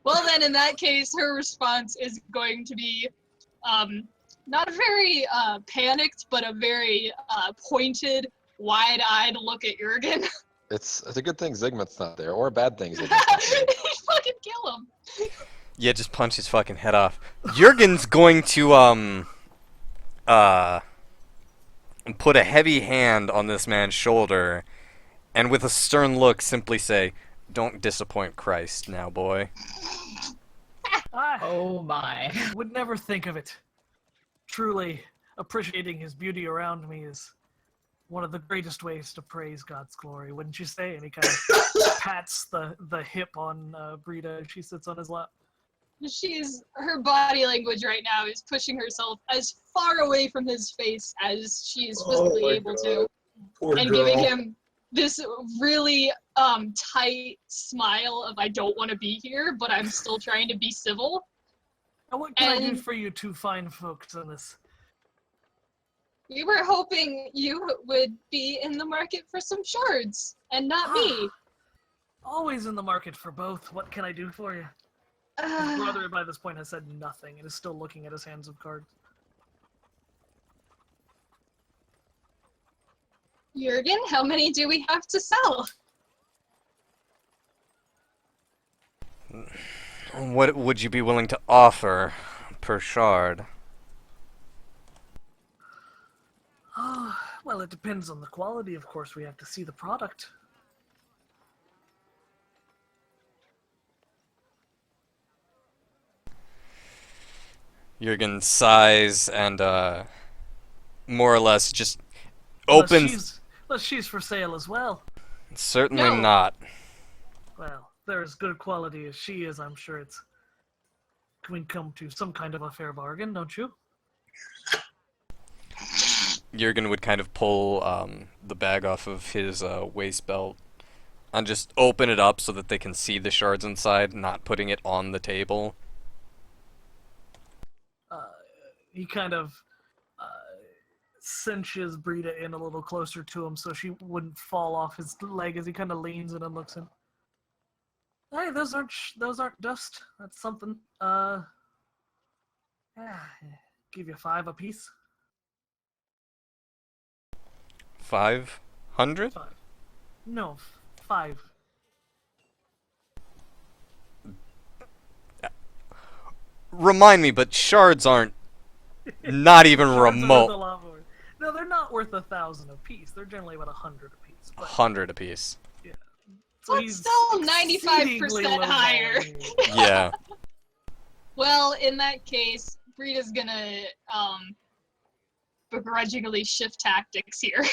Well, then, in that case, her response is going to be not a very panicked, but a very pointed, wide-eyed look at Jurgen. It's a good thing Zygmunt's not there, or a bad thing Zygmunt's not there. Fucking kill him. Yeah, just punch his fucking head off. Jurgen's going to put a heavy hand on this man's shoulder, and with a stern look, simply say, "Don't disappoint Christ, now, boy." I Oh my. would never think of it. Truly, appreciating his beauty around me is one of the greatest ways to praise God's glory, wouldn't you say? And he kind of pats the hip on Brita as she sits on his lap. Her body language right now is pushing herself as far away from his face as she is physically my able God. to, Poor and girl. giving him this really tight smile of I don't want to be here, but I'm still trying to be civil. And what can I do And- for you two fine folks in this? We were hoping you would be in the market for some shards, and not me. Always in the market for both. What can I do for you? His brother by this point has said nothing and is still looking at his hands of cards. Jurgen, how many do we have to sell? What would you be willing to offer per shard? Oh, well, it depends on the quality, of course. We have to see the product. Jurgen sighs and, more or less just Unless opens... she's for sale as well. Certainly No. not. Well, they're as good quality as she is. I'm sure we can come to some kind of a fair bargain, don't you? Jurgen would kind of pull the bag off of his waist belt and just open it up so that they can see the shards inside, not putting it on the table. He kind of cinches Brita in a little closer to him so she wouldn't fall off his leg as he kind of leans in and looks in. Hey, those aren't dust. That's something. Give you 5 apiece. 500? 5. No, 5. Remind me, but shards aren't not even Shards are worth a remote. lot more. No, they're not worth 1,000 apiece. They're generally about 100 apiece. But 100 apiece. so That's he's still exceedingly 95% higher. lowballing you. Yeah. Well, in that case, Brita's gonna begrudgingly shift tactics here.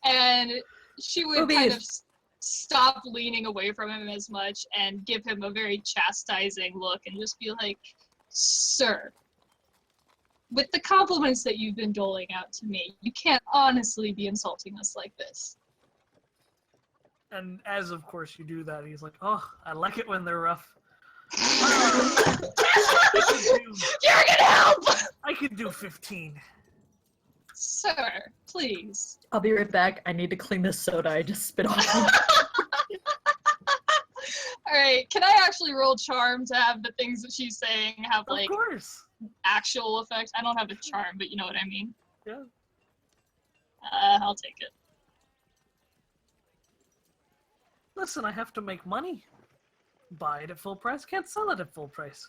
And she would kind of stop leaning away from him as much and give him a very chastising look and just be like, "Sir, with the compliments that you've been doling out to me, you can't honestly be insulting us like this." And as of course you do that, he's like, "Oh, I like it when they're rough." You're gonna help! I could do 15. Sir, please. I'll be right back. I need to clean this soda I just spit off. Alright, can I actually roll charm to have the things that she's saying have, Of like, course. actual effects? I don't have a charm, but you know what I mean. Yeah. I'll take it. Listen, I have to make money. Buy it at full price, can't sell it at full price.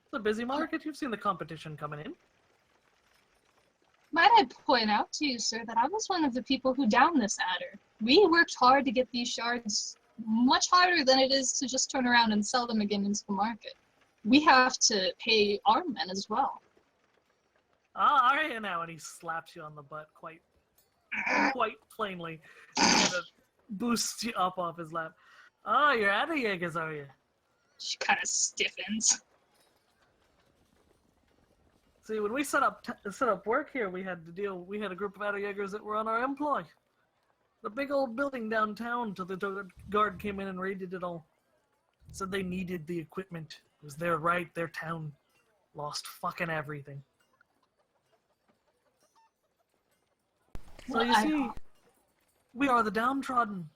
It's a busy market. You've seen the competition coming in. Might I point out to you, sir, that I was one of the people who downed this adder. We worked hard to get these shards, much harder than it is to just turn around and sell them again into the market. We have to pay our men as well. Ah, all right now, and he slaps you on the butt quite quite plainly. Kind of boosts you up off his lap. Oh, you're Aderjaegers, are you? She kind of stiffens. See, when we set up work here, we had a group of Aderjaegers that were on our employ. The big old building downtown till the guard came in and raided it all. Said they needed the equipment. It was their right, their town. Lost fucking everything. So you see, we are the downtrodden.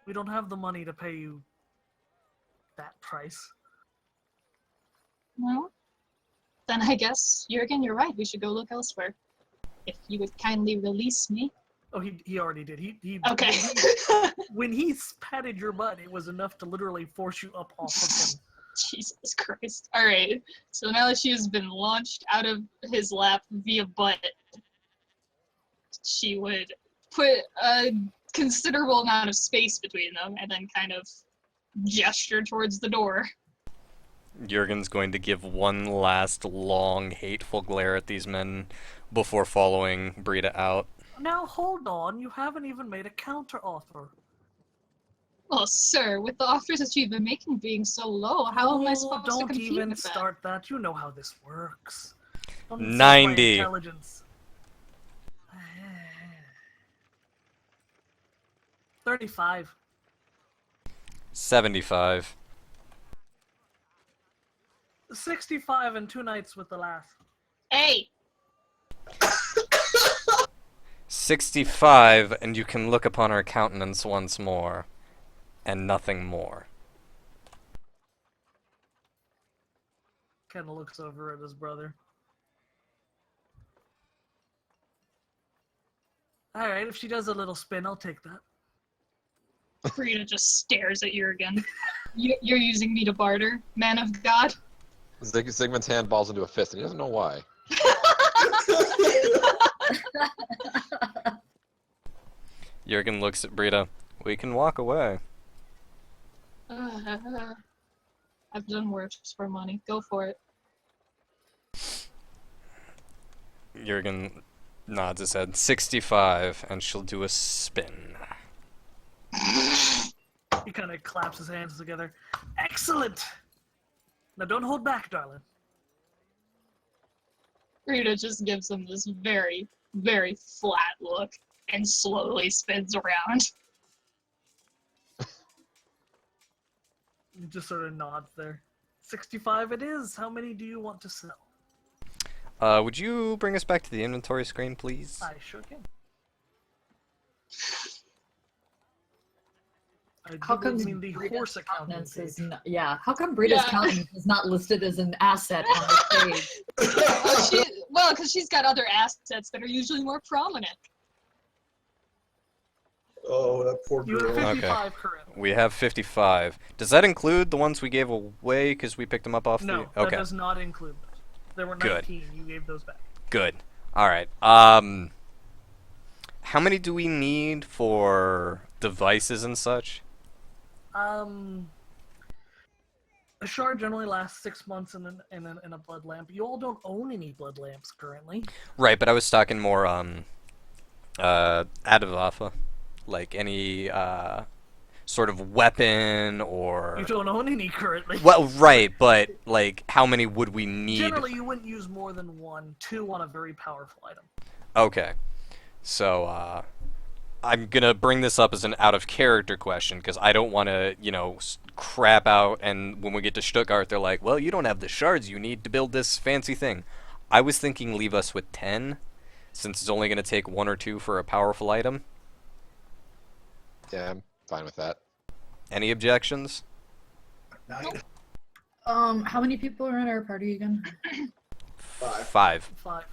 We don't have the money to pay you that price. Well, then I guess, Jurgen, you're right. We should go look elsewhere. If you would kindly release me. Oh, he already did. He Okay. when he patted your butt, it was enough to literally force you up off of him. Jesus Christ. Alright. So now that she has been launched out of his lap via butt, she would put a considerable amount of space between them and then kind of gesture towards the door. Jurgen's going to give one last long, hateful glare at these men before following Brita out. Now hold on, you haven't even made a counter offer. Well, sir, with the offers that you've been making being so low, how am I supposed to Don't compete even with that? start that. You know how this works. Don't insult 90. my intelligence. 35. 75. 65 and 2 nights with the last. Hey! 65, and you can look upon our countenance once more, and nothing more. Kind of looks over at his brother. Alright, if she does a little spin, I'll take that. Frida just stares at you again. You're using me to barter, man of God? Sigmund's hand balls into a fist, and he doesn't know why. Jurgen looks at Brita. We can walk away. I've done worse for money. Go for it. Jurgen nods his head. 65, and she'll do a spin. He kind of claps his hands together. Excellent! Now don't hold back, darling. Rita just gives him this very, very flat look and slowly spins around. He just sort of nods there. 65 it is. How many do you want to sell? Would you bring us back to the inventory screen, please? I sure can. How come mean the horse accountant is page. yeah? How come Brita's Yeah. countenance is not listed as an asset on the page? Because she's got other assets that are usually more prominent. Oh, that poor You have girl. 55 currently. We have 55. Does that include the ones we gave away because we picked them up off No, the... Okay, that does not include those. There were Good. 19. You gave those back. good. Alright, how many do we need for devices and such? A shard generally lasts 6 months in a blood lamp. You all don't own any blood lamps currently. Right, but I was talking more, Aderjaeger. Like any, sort of weapon or... You don't own any currently. Well, right, but, like, how many would we need? Generally, you wouldn't use more than 1, 2 on a very powerful item. Okay. So, I'm gonna bring this up as an out-of-character question, because I don't want to, crap out, and when we get to Stuttgart, they're like, well, you don't have the shards you need to build this fancy thing. I was thinking leave us with 10, since it's only gonna take 1 or 2 for a powerful item. Yeah, I'm fine with that. Any objections? How many people are in our party again? 5. 5. 5.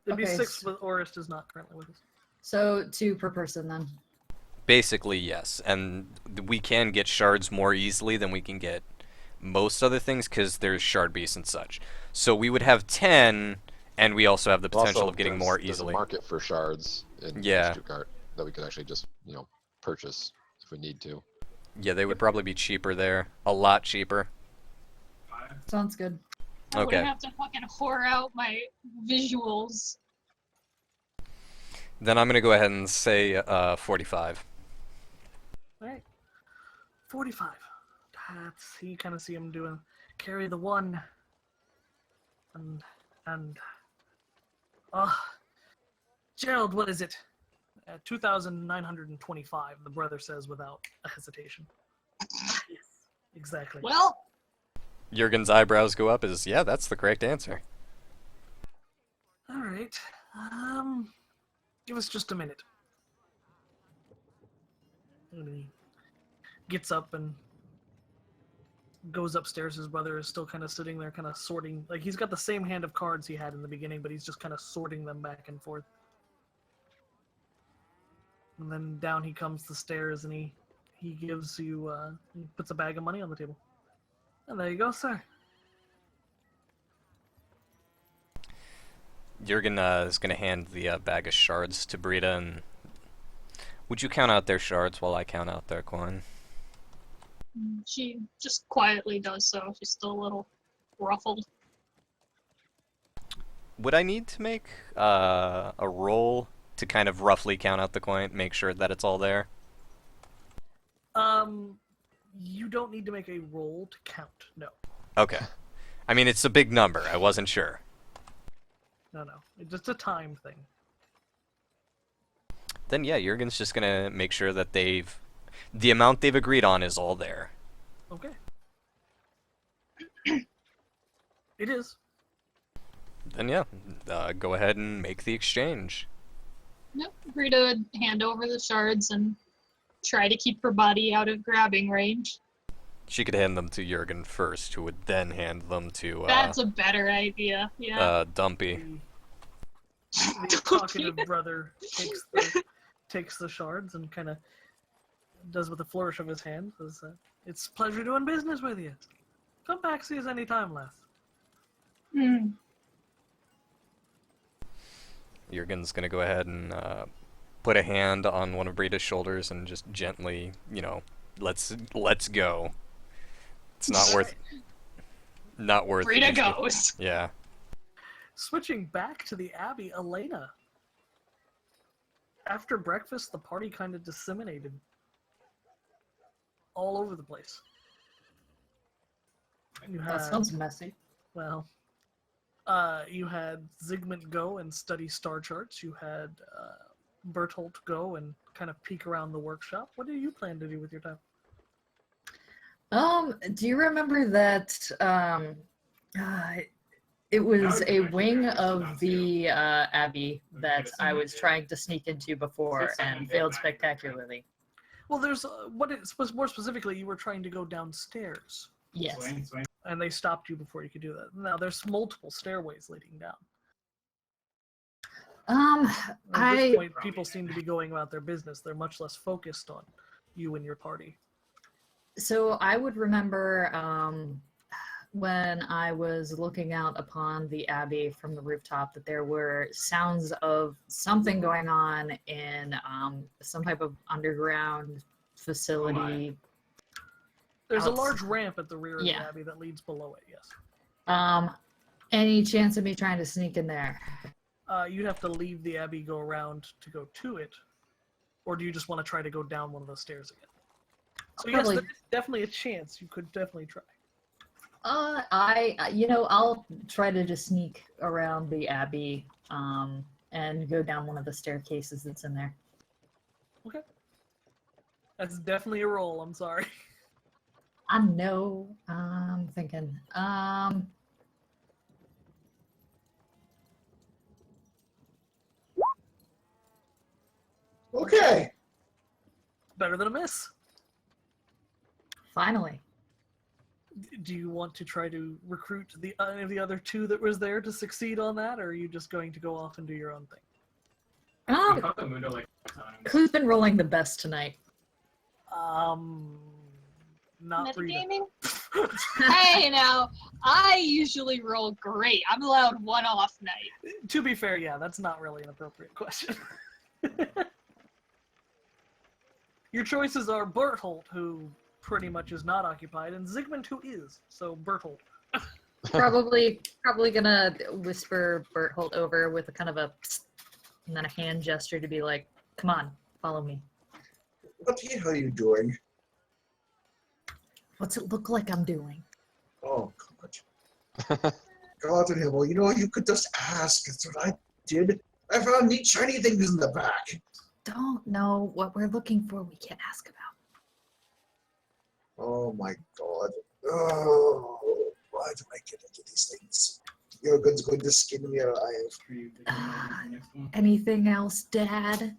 It'd be Okay, 6 with Orist is not currently with us. So 2 per person then. Basically, yes. And we can get shards more easily than we can get most other things, because there's shard beasts and such. So we would have 10, and we also have the potential Also, of getting there's- more there's easily. a market for shards in Yeah. Stuttgart that we could actually just, purchase if we need to. Yeah, they would probably be cheaper there. A lot cheaper. Sounds good. I Okay. wouldn't have to fucking whore out my visuals. Then I'm gonna go ahead and say 45. All right. 45. You kind of see him doing carry the one. And Gerald, what is it? 2,925, the brother says without a hesitation. Yes, exactly. Well, Jurgen's eyebrows go up as, yeah, that's the correct answer. All right. Give us just a minute. And he gets up and goes upstairs. His brother is still kind of sitting there, kind of sorting. Like, he's got the same hand of cards he had in the beginning, but he's just kind of sorting them back and forth. And then down he comes the stairs, and he gives you, he puts a bag of money on the table. And there you go, sir. Jurgen is going to hand the bag of shards to Brita, and would you count out their shards while I count out their coin? she just quietly does so. She's still a little ruffled. Would I need to make a roll to kind of roughly count out the coin, make sure that it's all there? You don't need to make a roll to count, no. Okay. I mean, it's a big number. I wasn't sure. No. It's just a time thing. Then yeah, Jurgen's just gonna make sure that the amount they've agreed on is all there. Okay. It is. Then yeah, go ahead and make the exchange. Yep, Rita would hand over the shards and try to keep her body out of grabbing range. She could hand them to Jurgen first, who would then hand them to That's a better idea, yeah. Dumpy. The talkative brother takes the shards and kind of does with a flourish of his hand. Says, "It's a pleasure doing business with you. Come back, see us anytime, Les." Hmm. Jurgen's gonna go ahead and put a hand on one of Brita's shoulders and just gently, let's go. It's not worth. Rita goes. Yeah. Switching back to the Abbey, Elena. After breakfast, the party kind of disseminated all over the place. That sounds messy. Well, you had Zygmunt go and study star charts. You had Bertolt go and kind of peek around the workshop. What do you plan to do with your time? Do you remember that it was a wing of the Abbey that I was trying to sneak into before and failed spectacularly? Well, there's more specifically, you were trying to go downstairs. Yes. And they stopped you before you could do that. Now, there's multiple stairways leading down. At this point, people seem to be going about their business. They're much less focused on you and your party. So I would remember when I was looking out upon the Abbey from the rooftop that there were sounds of something going on in some type of underground facility. There's a large ramp at the rear of the Abbey that leads below it, yes. Any chance of me trying to sneak in there? You'd have to leave the Abbey, go around to go to it. Or do you just want to try to go down one of those stairs again? So yes, there's definitely a chance. You could definitely try. I'll try to just sneak around the Abbey and go down one of the staircases that's in there. Okay. That's definitely a roll, I'm sorry. I know. I'm thinking. Okay. Better than a miss. Finally. Do you want to try to recruit any of the other two that was there to succeed on that, or are you just going to go off and do your own thing? Who's been rolling the best tonight? Not Rita. Metagaming? Hey, now, I usually roll great. I'm allowed one off night. To be fair, yeah, that's not really an appropriate question. Your choices are Berthold, who pretty much is not occupied, and Zygmunt, who is. So Berthold. Probably gonna whisper Berthold over with a kind of a psst, and then a hand gesture to be like, "Come on, follow me." What the hell are you doing? What's it look like I'm doing? Oh, God. God in heaven, you know, you could just ask. That's what I did. I found neat shiny things in the back. Don't know what we're looking for. We can't ask about. Oh, my God. Oh, why do I get into these things? You're going to skin me alive. Anything else, Dad?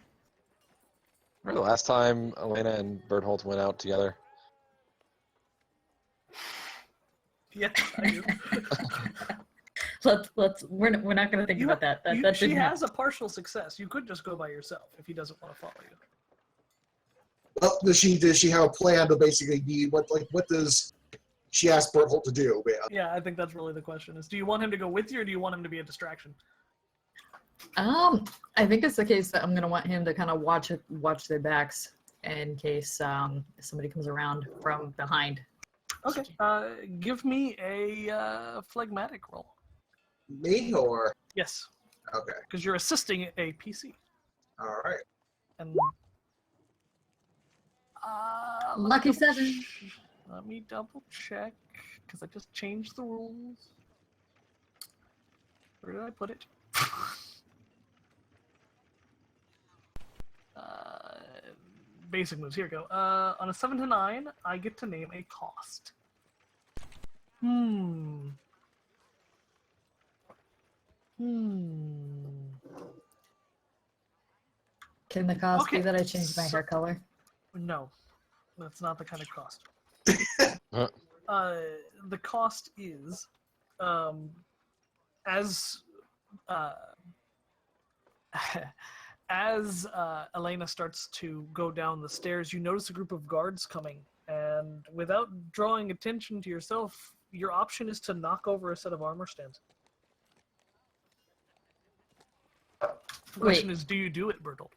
Remember the last time Elena and Berthold went out together? Yeah, I do. We're not going to think about that. That she didn't has happen. a partial success. You could just go by yourself if he doesn't want to follow you. Well, does she have a plan to basically be what does she ask Berthold to do? Yeah, I think that's really the question: is do you want him to go with you, or do you want him to be a distraction? I think it's the case that I'm going to want him to kind of watch their backs in case somebody comes around from behind. Okay. Give me a phlegmatic roll. Me or Yes, okay, because you're assisting a PC. all right. And Lucky 7. Let me double check because I just changed the rules. Where did I put it? Basic moves. Here we go. On a 7 to 9, I get to name a cost. Can the cost Okay, be that I changed my hair color? No, that's not the kind of cost. Huh. The cost is, as as Elena starts to go down the stairs, you notice a group of guards coming, and without drawing attention to yourself, your option is to knock over a set of armor stands. The question is, do you do it, Bertolt?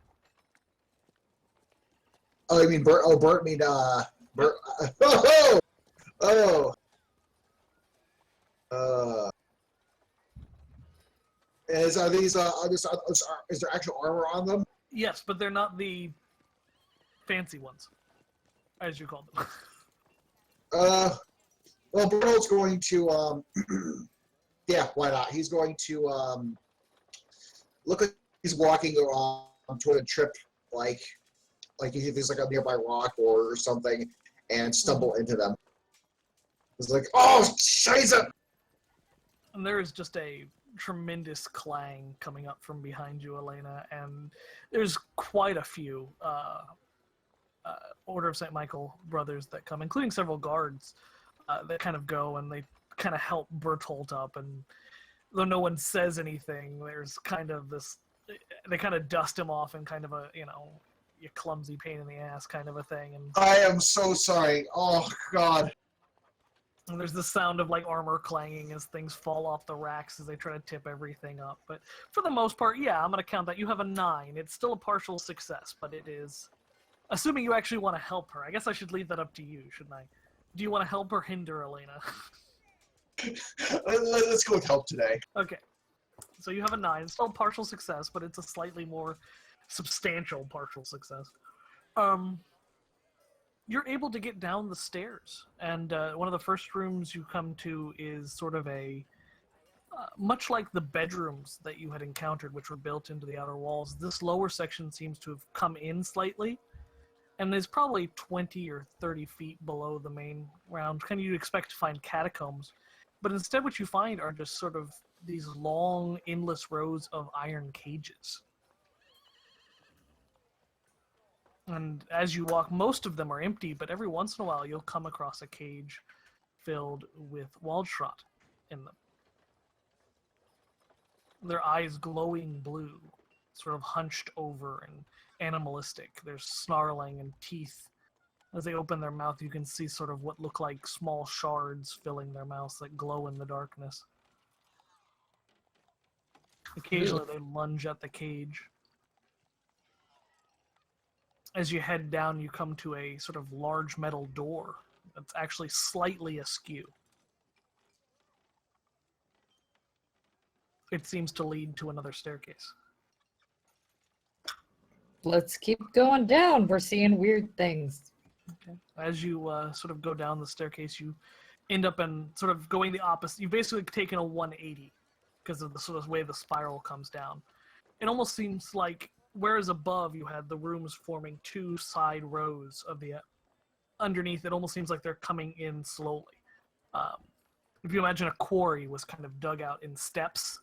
Oh, you mean Bert? Oh, Bert mean Bert. Oh. Is there actual armor on them? Yes, but they're not the fancy ones, as you call them. Well, Berthold's going to yeah, why not? He's going to look like he's walking toward a trip, like if there's like a nearby rock or something, and stumble into them. It's like, oh, scheiße! And there is just a tremendous clang coming up from behind you, Elena, and there's quite a few Order of St. Michael brothers that come, including several guards that kind of go and they kind of help Bertolt up, and though no one says anything, there's kind of this, they kind of dust him off in kind of a, you clumsy pain in the ass kind of a thing. And I am so sorry. Oh, God. And there's the sound of like armor clanging as things fall off the racks as they try to tip everything up. But for the most part, yeah, I'm going to count that. You have a 9. It's still a partial success, but it is... Assuming you actually want to help her. I guess I should leave that up to you, shouldn't I? Do you want to help or hinder Elena? Let's go with help today. Okay. So you have a 9. It's still a partial success, but it's a slightly more substantial partial success. You're able to get down the stairs, and one of the first rooms you come to is sort of a, much like the bedrooms that you had encountered, which were built into the outer walls, this lower section seems to have come in slightly, and is probably 20 or 30 feet below the main round. Kind of you'd expect to find catacombs, but instead what you find are just sort of these long, endless rows of iron cages. And as you walk, most of them are empty, but every once in a while you'll come across a cage filled with Waldschrott in them. Their eyes glowing blue, sort of hunched over and animalistic. There's snarling and teeth. As they open their mouth, you can see sort of what look like small shards filling their mouths that glow in the darkness. Occasionally they lunge at the cage. As you head down, you come to a sort of large metal door that's actually slightly askew. It seems to lead to another staircase. Let's keep going down. We're seeing weird things. Okay. As you sort of go down the staircase, you end up in sort of going the opposite. You've basically taken a 180 because of the sort of way the spiral comes down. It almost seems like, whereas above you had the rooms forming two side rows of the underneath, it almost seems like they're coming in slowly. If you imagine a quarry was kind of dug out in steps,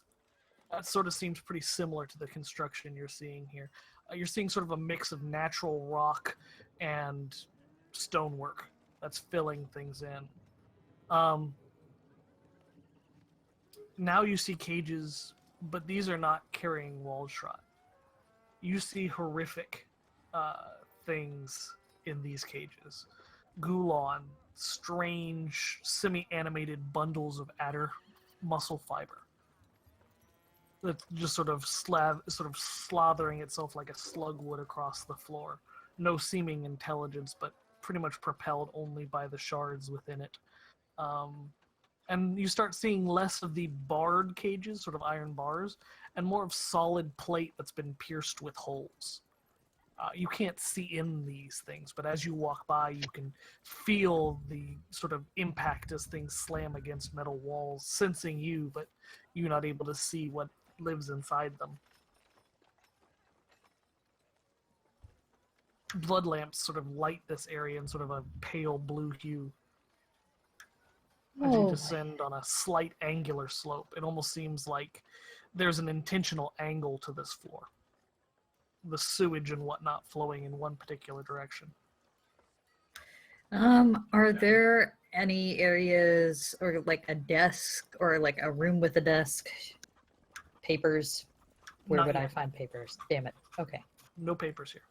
that sort of seems pretty similar to the construction you're seeing here. You're seeing sort of a mix of natural rock and stonework that's filling things in. Now you see cages, but these are not carrying Waldschrott. You see horrific things in these cages. Gulon, strange, semi-animated bundles of adder muscle fiber that's just sort of slathering itself like a slug would across the floor. No seeming intelligence, but pretty much propelled only by the shards within it. And you start seeing less of the barred cages, sort of iron bars, and more of solid plate that's been pierced with holes. You can't see in these things, but as you walk by, you can feel the sort of impact as things slam against metal walls, sensing you, but you're not able to see what lives inside them. Blood lamps sort of light this area in sort of a pale blue hue. As you descend on a slight angular slope, it almost seems like there's an intentional angle to this floor. The sewage and whatnot flowing in one particular direction. Are there any areas or like a desk or like a room with a desk? Papers? Where Not would I yet. find papers? Damn it. Okay. No papers here.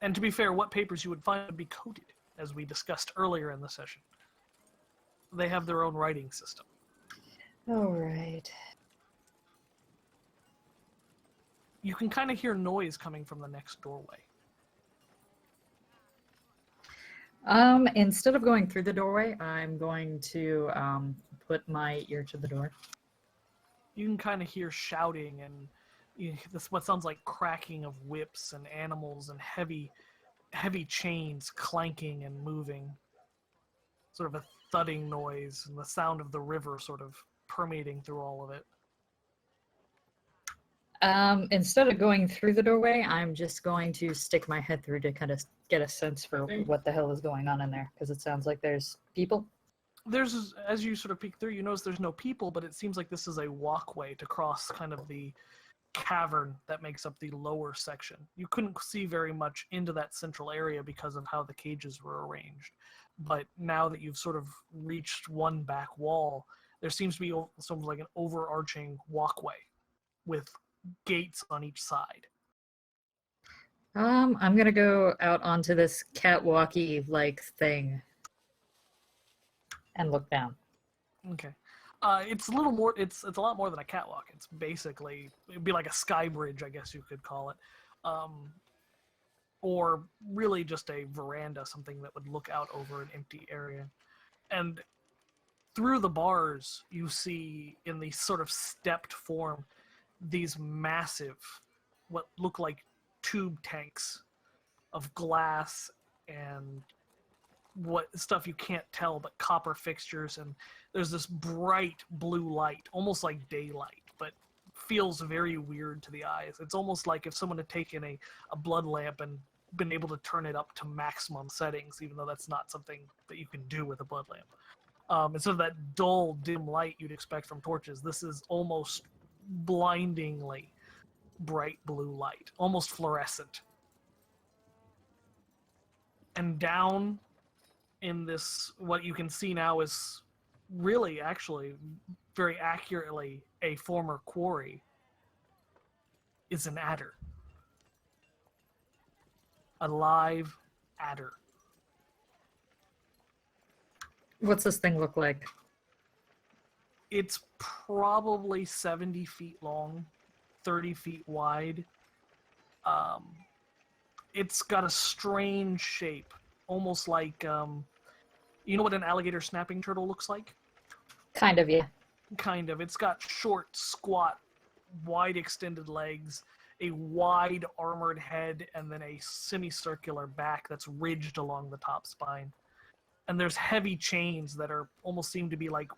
And to be fair, what papers you would find would be coded, as we discussed earlier in the session. They have their own writing system. All right. You can kind of hear noise coming from the next doorway. Instead of going through the doorway, I'm going to put my ear to the door. You can kind of hear shouting and this what sounds like cracking of whips and animals and heavy chains clanking and moving. Sort of a thudding noise and the sound of the river sort of permeating through all of it. Instead of going through the doorway, I'm just going to stick my head through to kind of get a sense for what the hell is going on in there, because it sounds like there's people. There's, as you sort of peek through, you notice there's no people, but it seems like this is a walkway to cross kind of the cavern that makes up the lower section. You couldn't see very much into that central area because of how the cages were arranged. But now that you've sort of reached one back wall, there seems to be sort of like an overarching walkway with gates on each side. I'm gonna go out onto this catwalky like thing and look down. Okay. It's a little more. It's a lot more than a catwalk. It's basically, it'd be like a sky bridge, I guess you could call it, or really just a veranda, something that would look out over an empty area. And through the bars, you see in the sort of stepped form these massive, what look like tube tanks of glass and what stuff you can't tell, but copper fixtures, and there's this bright blue light, almost like daylight, but feels very weird to the eyes. It's almost like if someone had taken a blood lamp and been able to turn it up to maximum settings, even though that's not something that you can do with a blood lamp. Instead of that dull, dim light you'd expect from torches, this is almost blindingly bright blue light, almost fluorescent. And down in this, what you can see now is really, actually, very accurately a former quarry, is an adder. A live adder. What's this thing look like? It's probably 70 feet long, 30 feet wide. It's got a strange shape, almost like, you know what an alligator snapping turtle looks like? Kind of, yeah. Kind of. It's got short, squat, wide extended legs. a wide armored head and then a semicircular back that's ridged along the top spine. And there's heavy chains that are almost seem to be like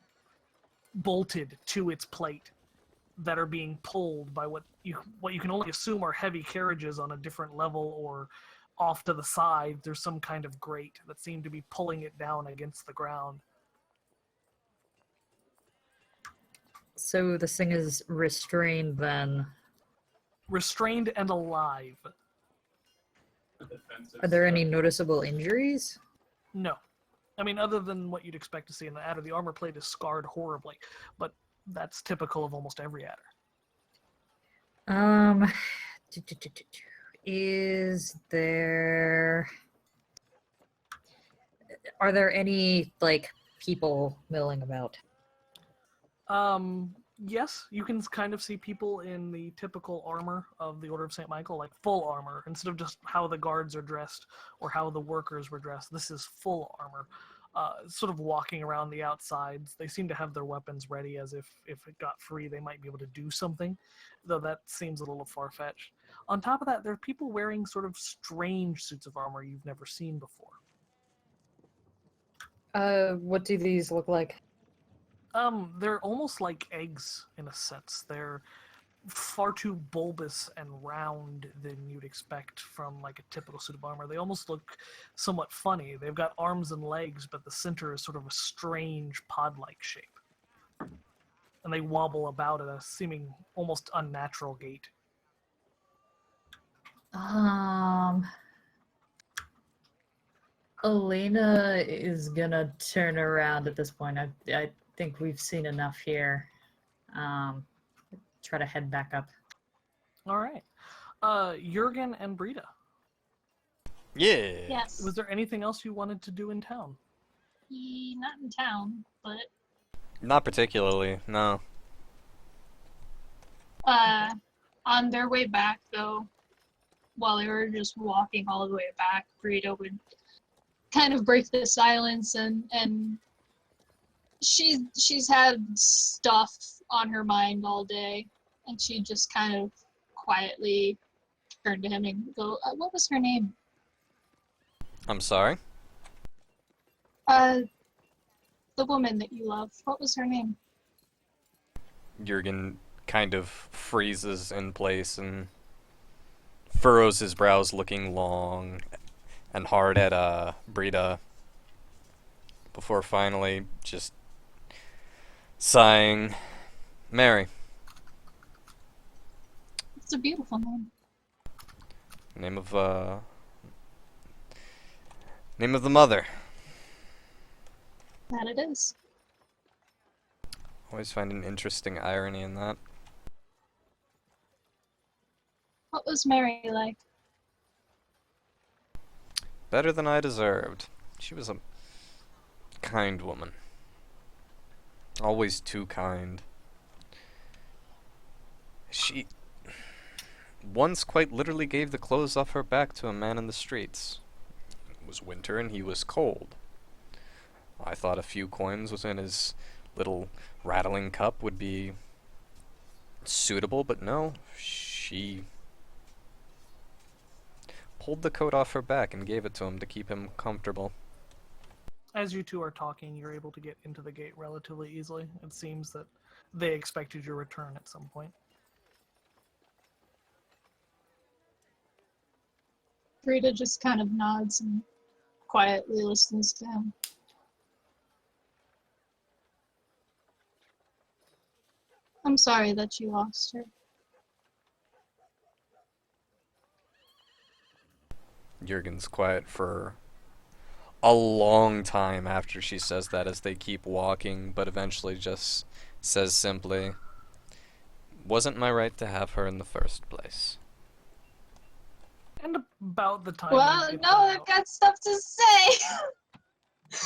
bolted to its plate that are being pulled by what you can only assume are heavy carriages on a different level, or off to the side there's some kind of grate that seem to be pulling it down against the ground. So this thing is restrained then. Restrained and alive. Are there any noticeable injuries? No. I mean, other than what you'd expect to see in the adder, the armor plate is scarred horribly, but that's typical of almost every adder. Is there... Are there any, like, people milling about? Yes, you can kind of see people in the typical armor of the Order of St. Michael, like full armor, instead of just how the guards are dressed or how the workers were dressed. This is full armor, sort of walking around the outsides. They seem to have their weapons ready, as if it got free, they might be able to do something, though that seems a little far-fetched. On top of that, there are people wearing sort of strange suits of armor you've never seen before. What do these look like? They're almost like eggs in a sense. They're far too bulbous and round than you'd expect from like a typical suit of armor. They almost look somewhat funny. They've got arms and legs, but the center is sort of a strange pod-like shape. And they wobble about at a seeming almost unnatural gait. Elena is gonna turn around at this point. I think we've seen enough here. Try to head back up. All right. Jurgen and Brita. Yeah. Yes. Was there anything else you wanted to do in town? Not in town, but Not particularly, no. on their way back though, while they were just walking all the way back, Brita would kind of break the silence and she's had stuff on her mind all day, and she just kind of quietly turn to him and go, what was her name? I'm sorry? The woman that you love. What was her name? Jurgen kind of freezes in place and furrows his brows, looking long and hard at Brita, before finally just sighing, Mary. It's a beautiful name. Name of the mother. That it is. Always find an interesting irony in that. What was Mary like? Better than I deserved. She was a kind woman. Always too kind. She once quite literally gave the clothes off her back to a man in the streets. It was winter and he was cold. I thought a few coins within his little rattling cup would be suitable, but no, she pulled the coat off her back and gave it to him to keep him comfortable. As you two are talking, you're able to get into the gate relatively easily. It seems that they expected your return at some point. Brita just kind of nods and quietly listens to him. I'm sorry that you lost her. Jurgen's quiet for a long time after she says that, as they keep walking, but eventually just says simply, "Wasn't my right to have her in the first place." And about the time. Well, you get no, that I've got stuff to say.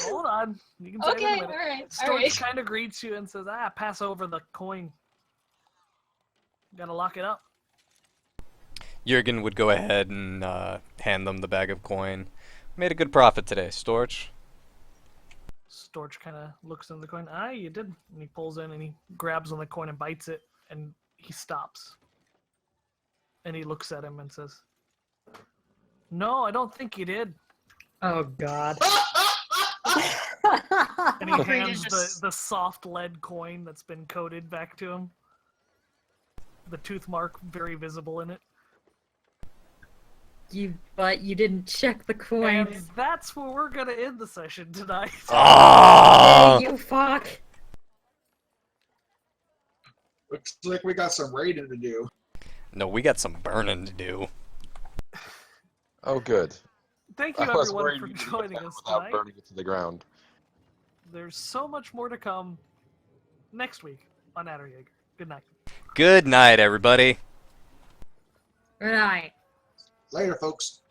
Hold on. You can say it in a Okay, minute. alright, Storch alright. kind of greets you and says, pass over the coin. Gotta lock it up. Jurgen would go ahead and hand them the bag of coin. Made a good profit today, Storch. Storch kind of looks in the coin. You did. And he pulls in and he grabs on the coin and bites it, and he stops. And he looks at him and says, "No, I don't think you did." Oh God. And he Brayden hands just- the soft lead coin that's been coated back to him. The tooth mark very visible in it. But you didn't check the coin. And that's where we're gonna end the session tonight. Oh! You fuck. Looks like we got some raiding to do. No, we got some burning to do. Oh, good. Thank you I was everyone worried for you would joining get us without tonight. burning it to the ground. There's so much more to come next week on Aderjaeger. Good night. Good night, everybody. Good night. Later, folks.